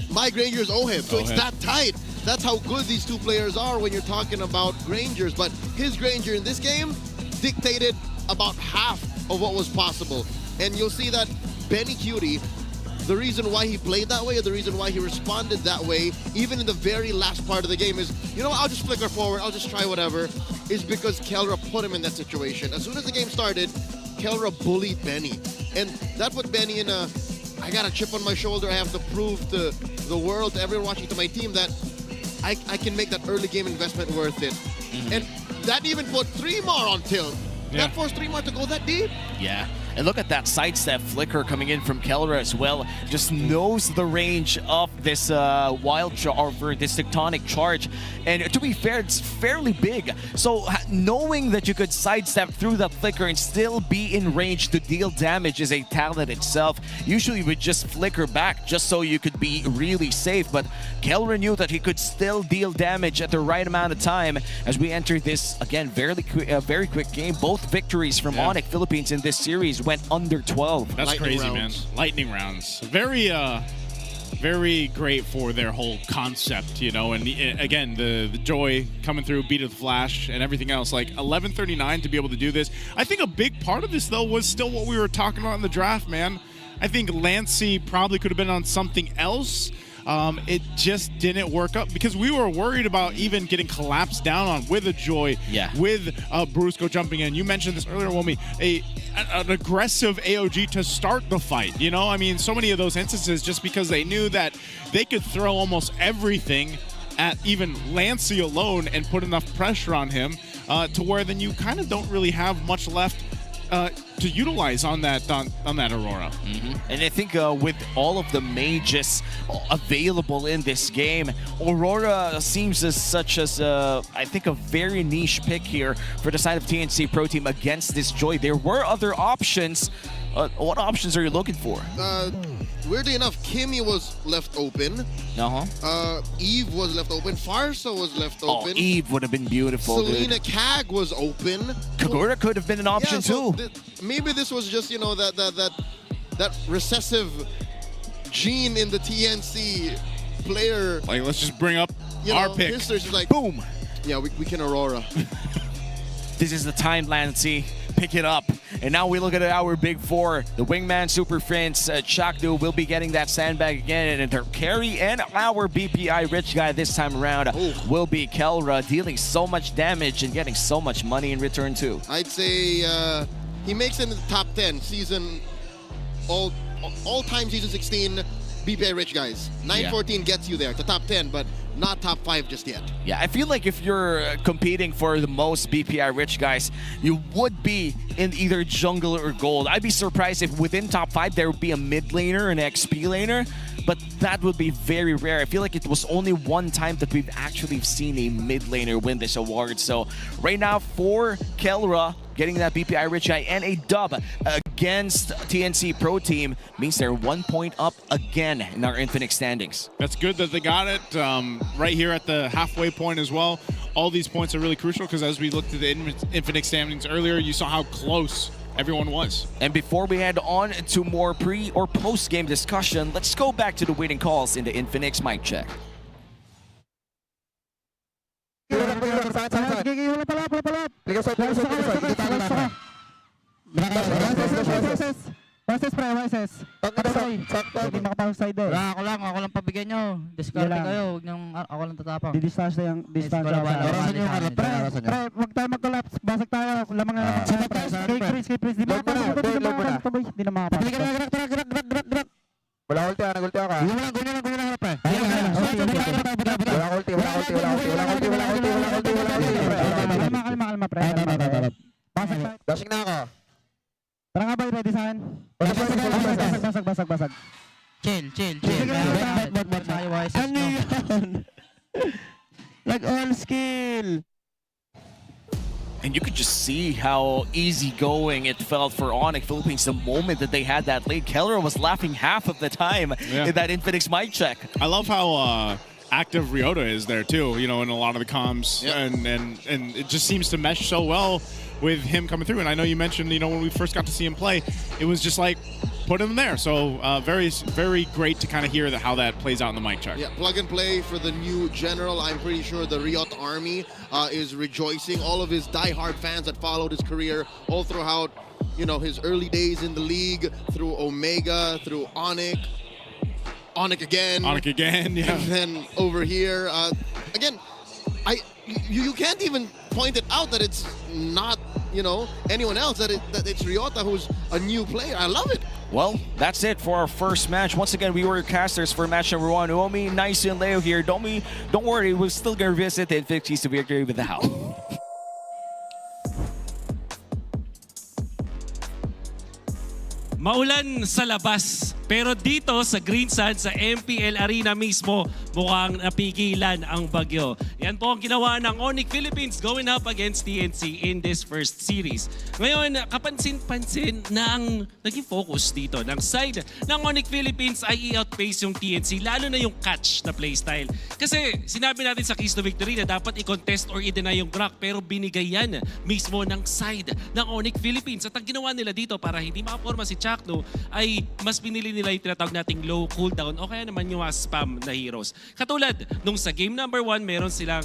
my Granger is OEB. So it's that tight. That's how good these two players are when you're talking about Grangers. But his Granger in this game dictated about half of what was possible. And you'll see that Benny Cutie, the reason why he played that way, or the reason why he responded that way, even in the very last part of the game is, you know, I'll just flicker forward, I'll just try whatever, is because Kelra put him in that situation. As soon as the game started, Kelra bullied Benny. And that put Benny in a, I got a chip on my shoulder, I have to prove to the world, to everyone watching, to my team that I can make that early game investment worth it. And that even put 3mar on tilt. Yeah. That forced 3mar to go that deep. Yeah. And look at that sidestep flicker coming in from Keller as well. Just knows the range of this wild charge, or this tectonic charge. And to be fair, it's fairly big. So knowing that you could sidestep through that flicker and still be in range to deal damage is a talent itself. Usually you would just flicker back just so you could be really safe. But Keller knew that he could still deal damage at the right amount of time as we enter this, again, very quick game. Both victories from Onyx Philippines in this series went under 12. That's Lightning crazy, rounds. man. Lightning rounds. Very great for their whole concept, you know. And again, the joy coming through, beat of the flash, and everything else. Like 11:39 to be able to do this. I think a big part of this, though, was still what we were talking about in the draft, man. I think Lancey probably could have been on something else. It just didn't work up because we were worried about even getting collapsed down on with a Joy, with Brusco jumping in. You mentioned this earlier, Womi, an aggressive AOG to start the fight. You know, I mean, so many of those instances just because they knew that they could throw almost everything at even Lancey alone and put enough pressure on him to where then you kind of don't really have much left to utilize on that Aurora. And I think with all of the mages available in this game, Aurora seems as such as I think a very niche pick here for the side of TNC Pro Team against this Joy. There were other options. What options are you looking for? Weirdly enough, Kimmy was left open. Eve was left open. Farsa was left open. Oh, Eve would have been beautiful, Selena dude. Cag was open. Kagura could have been an option too. Maybe this was just, you know, that recessive gene in the TNC player. Like, let's just bring up our pick. Just like, boom. Yeah, we can Aurora. This is the time, Lancey. Pick it up. And now we look at our big four. The Wingman, Super Prince, Chakdu will be getting that sandbag again. And their carry and our BPI rich guy this time around will be Kelra, dealing so much damage and getting so much money in return too. I'd say he makes it in the top 10 season, all-time season 16 BPI rich guys. 914 gets you there to top 10, but not top 5 just yet. Yeah, I feel like if you're competing for the most BPI rich guys, you would be in either jungle or gold. I'd be surprised if within top 5 there would be a mid laner and an XP laner, but that would be very rare. I feel like it was only one time that we've actually seen a mid laner win this award. So right now for Kelra, getting that BPI rich guy and a dub against TNC Pro Team means they're 1 point up again in our Infinix standings. That's good that they got it right here at the halfway point as well. All these points are really crucial because as we looked at the Infinix standings earlier, you saw how close everyone was. And before we head on to more pre or post game discussion, let's go back to the waiting calls in the Infinix mic check. Ako lang pabigyan nyo. Discard kayo, ako lang tatapang. Di-distansya yung distansya. Pre, wag tayo mag-collapse. Basag tayo. Lamang na. Kay Chris. Di na makapasok. Gerak. Wala ulti ka, nag-ulti ka. Gulo lang, pre. Wala ulti. Kalma, pre. Dashing na ako. Tara nga ba, ready sa akin? Basag. Chill. Ano yun? Nag-all skill. And you could just see how easygoing it felt for Onyx Philippines the moment that they had that lead. Keller was laughing half of the time in that Infinix mic check. I love how active Ryota is there too, you know, in a lot of the comms, and it just seems to mesh so well with him coming through. And I know you mentioned, you know, when we first got to see him play, it was just like, put him there. So very, very great to kind of hear how that plays out in the mic check. Yeah, plug and play for the new general. I'm pretty sure the Riot army is rejoicing. All of his diehard fans that followed his career all throughout, you know, his early days in the league, through Omega, through Onyx again, yeah. And then over here, again, you can't even point it out that it's not, you know, anyone else, that it's Ryota who's a new player. I love it. Well, that's it for our first match. Once again, we were your casters for match number 1. Uomi, Nice, and Leo here. Don't worry, we're still gonna visit the Infinix to victory with the house. Maulan sa labas, pero dito sa Green Sand, sa MPL Arena mismo, mukhang napigilan ang bagyo. Yan po ang ginawa ng Onyx Philippines going up against TNC in this first series. Ngayon, kapansin-pansin na ang naging focus dito ng side ng Onyx Philippines ay i-outpace yung TNC, lalo na yung catch na playstyle. Kasi sinabi natin sa Keys to Victory na dapat i-contest or i-deny yung Grak, pero binigay yan mismo ng side ng Onyx Philippines. At ang ginawa nila dito para hindi makaporma si Chakno ay mas pinili nila yung tinatawag nating low cooldown o kaya naman yung mga spam na heroes. Katulad, nung sa game number 1, meron silang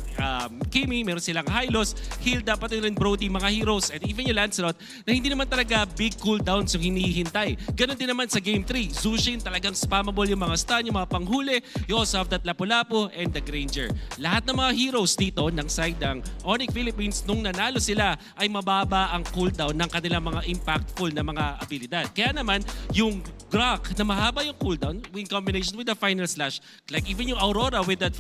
Kimi, meron silang Hylos, heal dapat rin Brody, mga heroes, and even yung Lancelot na hindi naman talaga big cooldowns yung hinihintay. Ganon din naman sa game 3. Zushin, talagang spammable yung mga stun, yung mga panghuli. You also have that Lapu-Lapu and the Granger. Lahat ng mga heroes dito ng side ng Onyx Philippines, nung nanalo sila, ay mababa ang cooldown ng kanilang mga impactful na mga abilidad. Kaya naman, yung Grak na mahaba yung cooldown in combination with the final slash. Like even yung Aurora with that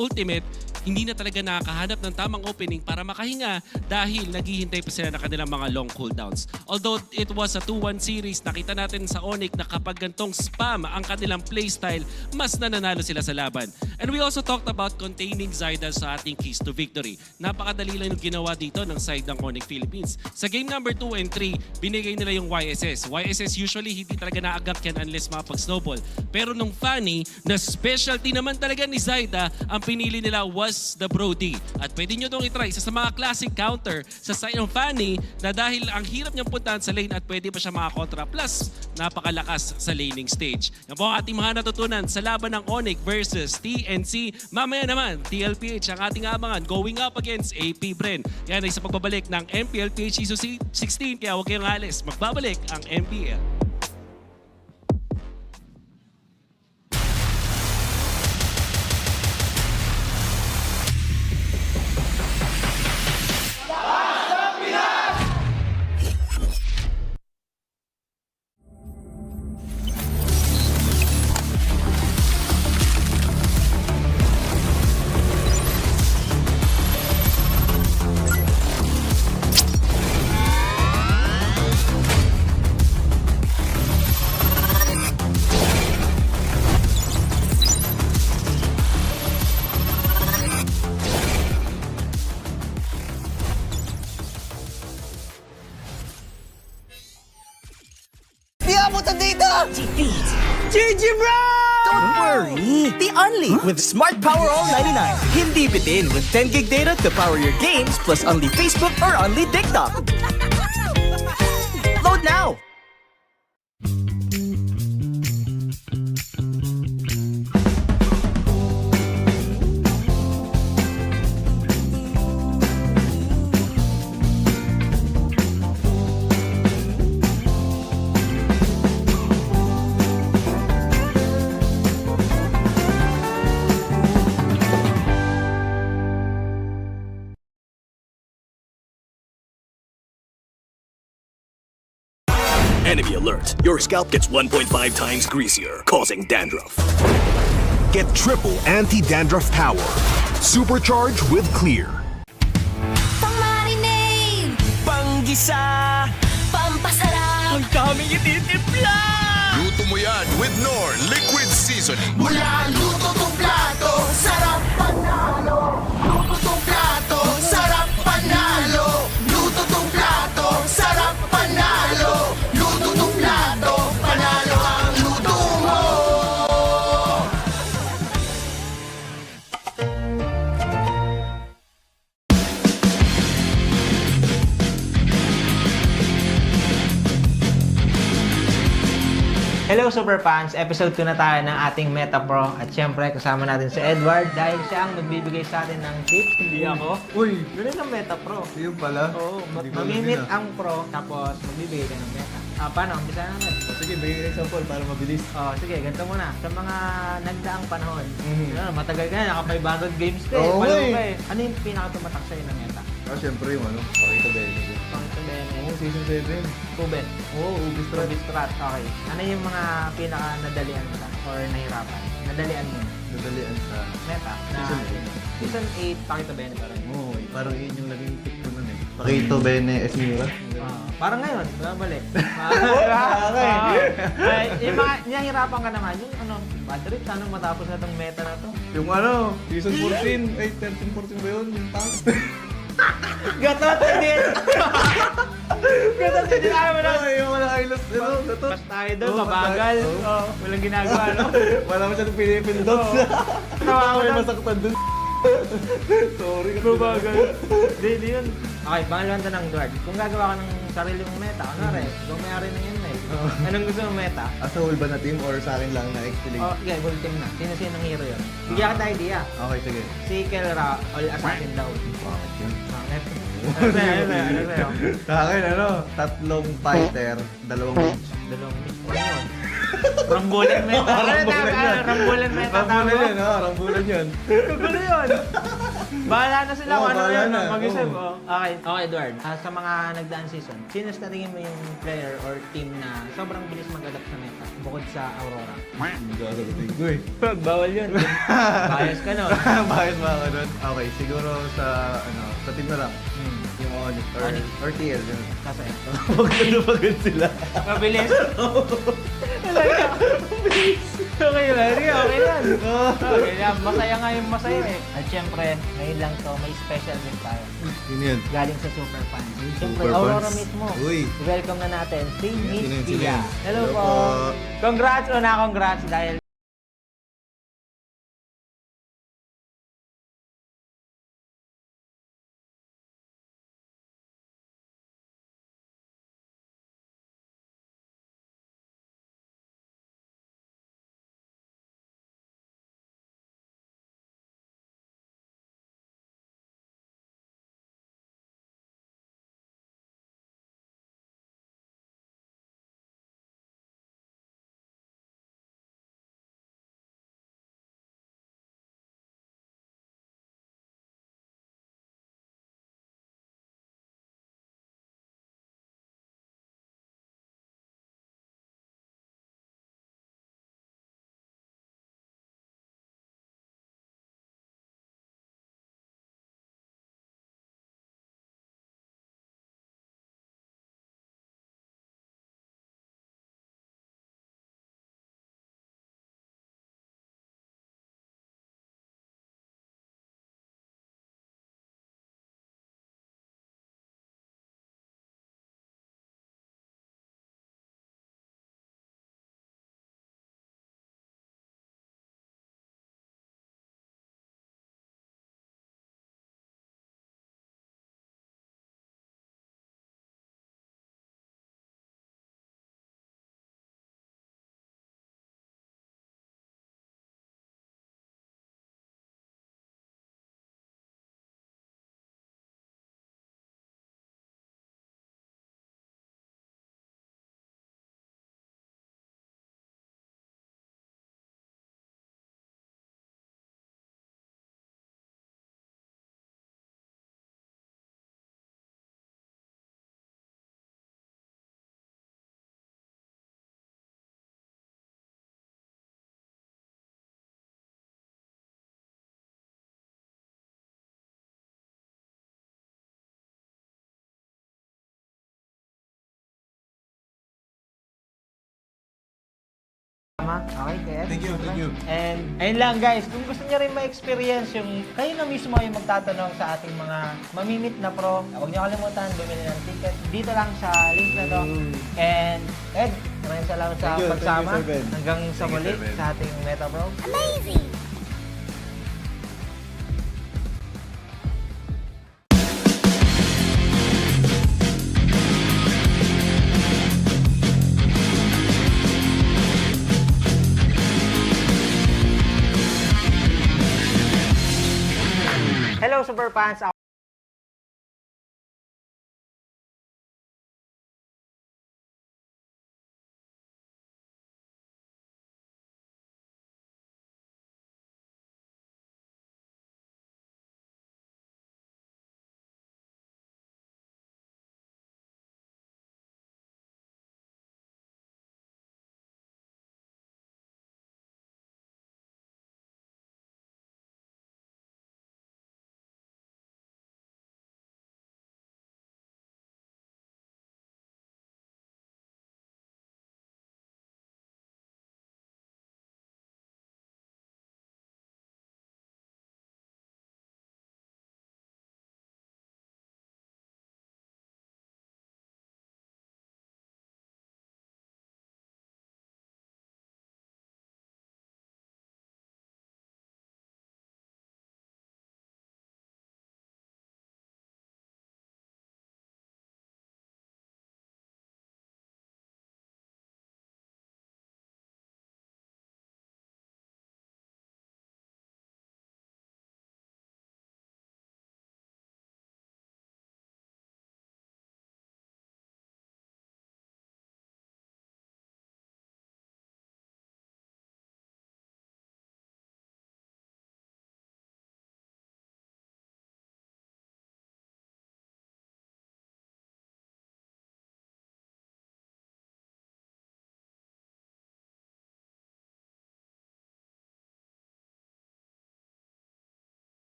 ultimate, hindi na talaga nakakahanap ng tamang opening para makahinga dahil naghihintay pa sila na kanilang mga long cooldowns. Although it was a 2-1 series, nakita natin sa Onyx na kapag gantong spam ang kanilang playstyle, mas nananalo sila sa laban. And we also talked about containing Zyda sa ating keys to victory. Napakadali lang yung ginawa dito ng side ng Onyx Philippines. Sa game number 2 and 3, binigay nila yung YSS. YSS usually hindi talaga naagak yan unless mapag-snowball. Pero nung Fanny, na specialty naman talaga ni Zyda, ang pinili nila was the Brody. At pwede nyo itong itry. Isa sa mga classic counter sa side ng Fanny na dahil ang hirap niyang puntahan sa lane at pwede pa siya makakontra. Plus, napakalakas sa laning stage. Yan po ang ating mga natutunan sa laban ng Onyx versus TNC. Mamaya naman, TLPH ang ating abangan going up against AP Bren. Yan ay sa pagbabalik ng MPL PH Season 16. Kaya huwag kayong alis. Magbabalik ang MPL. GG bro! Don't worry, the Only with Smart Power All 99. Hindi bitin with 10 gig data to power your games plus only Facebook or only TikTok. Load now! Enemy alert. Your scalp gets 1.5 times greasier, causing dandruff. Get triple anti-dandruff power. Supercharge with Clear. Pang-marinade! Panggisa! Pampasarap! Ang daming ititimpla! Luto mo yan with Knorr Liquid Seasoning. Mula luto tong plato, sarap panalo! Luto tong plato, sarap panalo! Luto tong plato, sarap panalo! Luto tong plato, panalo ang luto mo! Hello Super Fans! Episode 2 na tayo ng ating Meta Pro at syempre kasama natin si Edward dahil siya ang magbibigay sa atin ng tips, hindi ako. Uy! Ganun ang Meta Pro. Yun pala. Oo, mamimit ang Pro tapos magbibigay ka ng Meta. Paano? Umpisa na natin. Sige, bigay example para mabilis. Sige, ganito muna. Sa mga nagdaang panahon, matagal ka na, naka 500 games ka Oo, Palo eh. ka eh. Ano yung pinakatumatak sa'yo ng Meta? Siyempre yung pakita Bene. Pakita Bene. Oo, season 7. Kubet. Oo, Ubistrat. Ubistrat, okay. Ano yung mga pinaka-nadalian ka or nahirapan? Nadalian mo? Nadalian sa Meta? Season 8. Season 8, Pakita Bene pa rin. Oo, parang yun yung naging pick ko nun eh. Pakita Bene, Esmira. Parang ngayon, babalik. Okay. Yung mga nahihirapan ka naman, yung bad trip, sana matapos na itong Meta na to. Yung season 14, 13-14 ba yun? Yung tank. Gatot din! Gatot din tayo mo na! Yung wala ayos, gatot. Basta tayo doon, mabagal. Walang ginagawa, no? Wala masyadong pinipindot. May masaktan dun. Sorry. Mabagal. Hindi yun. Okay, pangalawang tanong, Edward. Kung gagawa ka ng sarili mong meta, ikaw may-ari na yun eh. Anong gusto mong meta? As a whole ba na team or sa akin lang na X-League? Okay, whole team na. Sino-sino ng hero yun? Bigyan kita idea. Okay, sige. Si Kelra, all assassin daw. Bakit yun? Bakit? Ano sa'yo? Sa akin, 3 fighter, 2 mage. 2 mage. Ano yun? Rambulan meta. Rambulan meta. Rambulan yan, rambulan yan. Kagulo yun. Bahala na sila kung ano bahala yun. na. Mag-isip. Oo. Okay, Edward. Sa mga nagdaan season, sino sa tingin mo yung player or team na sobrang bilis mag-adapt sa meta bukod sa Aurora? Gagalitin ko eh. Bawal yun. Bias ka nun. Bias ba ako nun? Okay, siguro sa team na lang. Yung Onyx or TL. Kasi Pagod sila. mabilis. Okay, Larry. Okay yan. Okay yan. Masaya nga yung masaya eh. At syempre, ngayon lang to, may special din tayo. Yun yan. Galing sa super fans. Syempre, Super Aurora fans. mismo. Uy. Welcome na natin si Miss Sino yun, Pia. sino yun? Hello Hello po. po. Congrats dahil okay, kaya. Thank you. And ayun lang guys, kung gusto niyo rin ma-experience yung kayo na mismo yung magtatanong sa ating mga mamimit na pro, huwag niyo kalimutan bumili ng ticket dito lang sa link na to. And Ed, maraming salamat sa Thank you, pagsama. Sir Ben. Hanggang sa Thank you, muli Sir Ben. sa ating Meta Bro. Amazing! Hello super fans!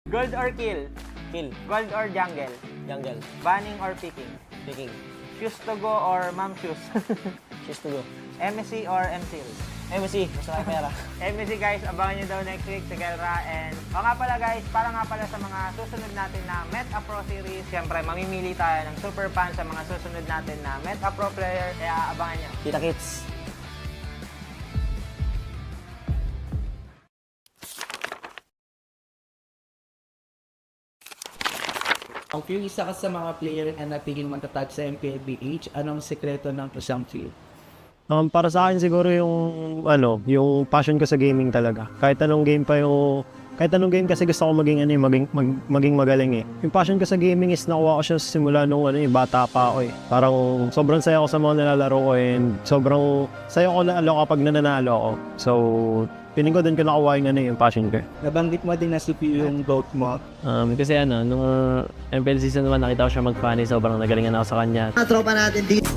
Gold or kill? Kill. Gold or jungle? Jungle. Banning or picking? Picking. Shoes to go or mom shoes? Shoes to go. MSC or MCL? MSC, mas marami pera. MSC guys, abangan nyo daw next week si Kelra. And o nga pala guys, para nga pala sa mga susunod natin na Meta Pro Series, syempre mamimili tayo ng super fan sa mga susunod natin na Meta Pro player, kaya abangan nyo. Kita kits. Ang few isa ka sa mga player na napigil matatag sa MPLBH, anong sekreto ng isang field? Para sa akin siguro yung passion ko sa gaming talaga. Kahit anong game kasi gusto ko maging magaling eh. Yung passion ko sa gaming is nakuha ko siya simula nung bata pa ako eh. Parang sobrang saya ko sa mga nilalaro ko and sobrang saya ko lalo kapag nananalo ako. So, piling ko din ko nakuha yung passion ko. Nabanggit mo din na CPU yung vote mo. Kasi nung MPL Season 1 nakita ko siya mag-funny, sobrang nagalingan ako sa kanya. Mga tropa natin dito.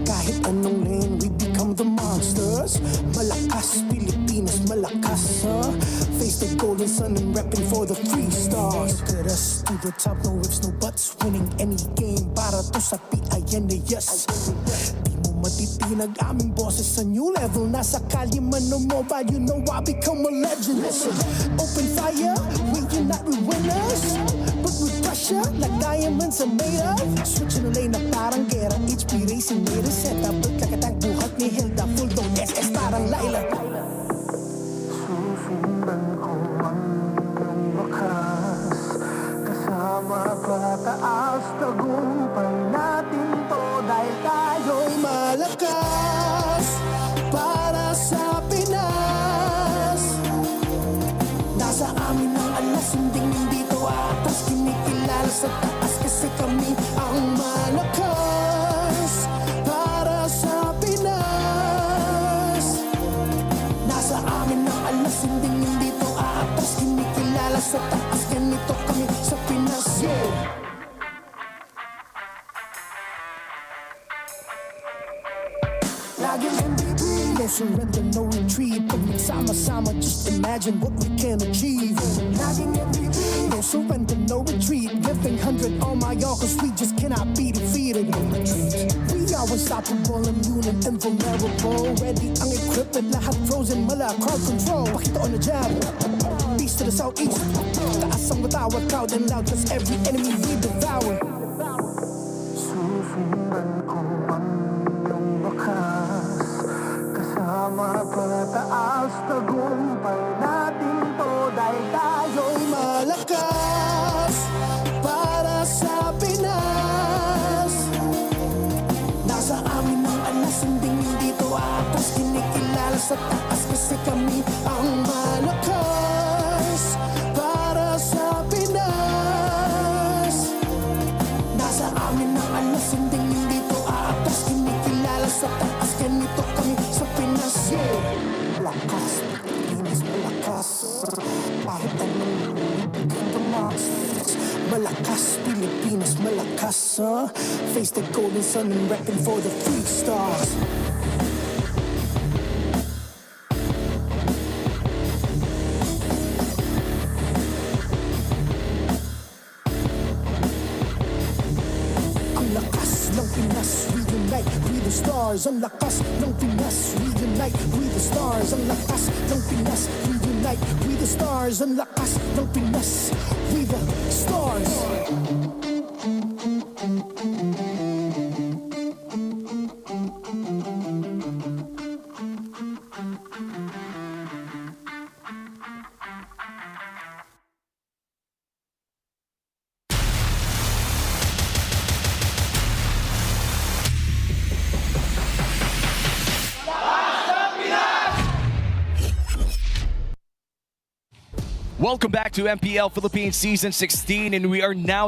Kahit anong lane, we become the monsters. Malakas, Pilipinas, malakas, Face the golden sun and repping for the 3 stars. Look at us to the top, no ifs, no buts. Winning any game, para to sa PIN na yes. Di mo matitinag aming boses sa new level. Nasa kalye man o mobile, you know I become a legend. Listen, open fire, we unite, we winners. But with pressure, like diamonds are made of. Switching the lane na parang gera. HP racing made a setup. Look like a tank, buhat ni Hilda. Full dome SS parang Laila. Susundan ko ang iyong wakas. Kasama pataas, tagumpay natin to. Dahil tayo'y malakas para sa Pinas. Nasa amin ang alas, hindi dito atas. Kinikilala sa taas kasi kami ang malakas para sa Pinas. Nasa amin ang alas, hindi dito atas. Kinikilala sa taas, ganito kami sa Pinas. Yeah. Laging MVP, no surrender, no retreat. Pag nagsama-sama, just imagine what we can achieve. Laging MVP, no surrender, no retreat. Giving 100 on my all, cause we just cannot be defeated. We are unstoppable, immune and invulnerable. Ready ang equipment, lahat frozen, mala, crowd control. Pakita on the jab, east to the southeast. Taas ang matawag, proud and loud, cause every enemy we devour. Susundan ko ang iyong wakas. Kasama pataas, tagumpay natin to. Dahil tayo'y malakas para sa Pinas. Nasa amin ang alas, hindi dito atas. Kinikilala sa taas kasi kami ang malakas para sa Pinas. Nasa amin ang alas, hindi dito atas. Kinikilala sa taas, ganito kami sa Pinas. Yeah. Malakas, Pilipinas, malakas. Kahit anong become the monsters. Malakas, Pilipinas, malakas, Face the golden sun and repping for the 3 stars. Ang lakas ng Pinas, we unite, we the stars. Ang lakas ng Pinas, we unite, we the stars. Ang lakas ng Pinas, we unite, we the stars. Ang lakas ng Pinas, we the stars. Welcome back to MPL Philippines Season 16, and we are now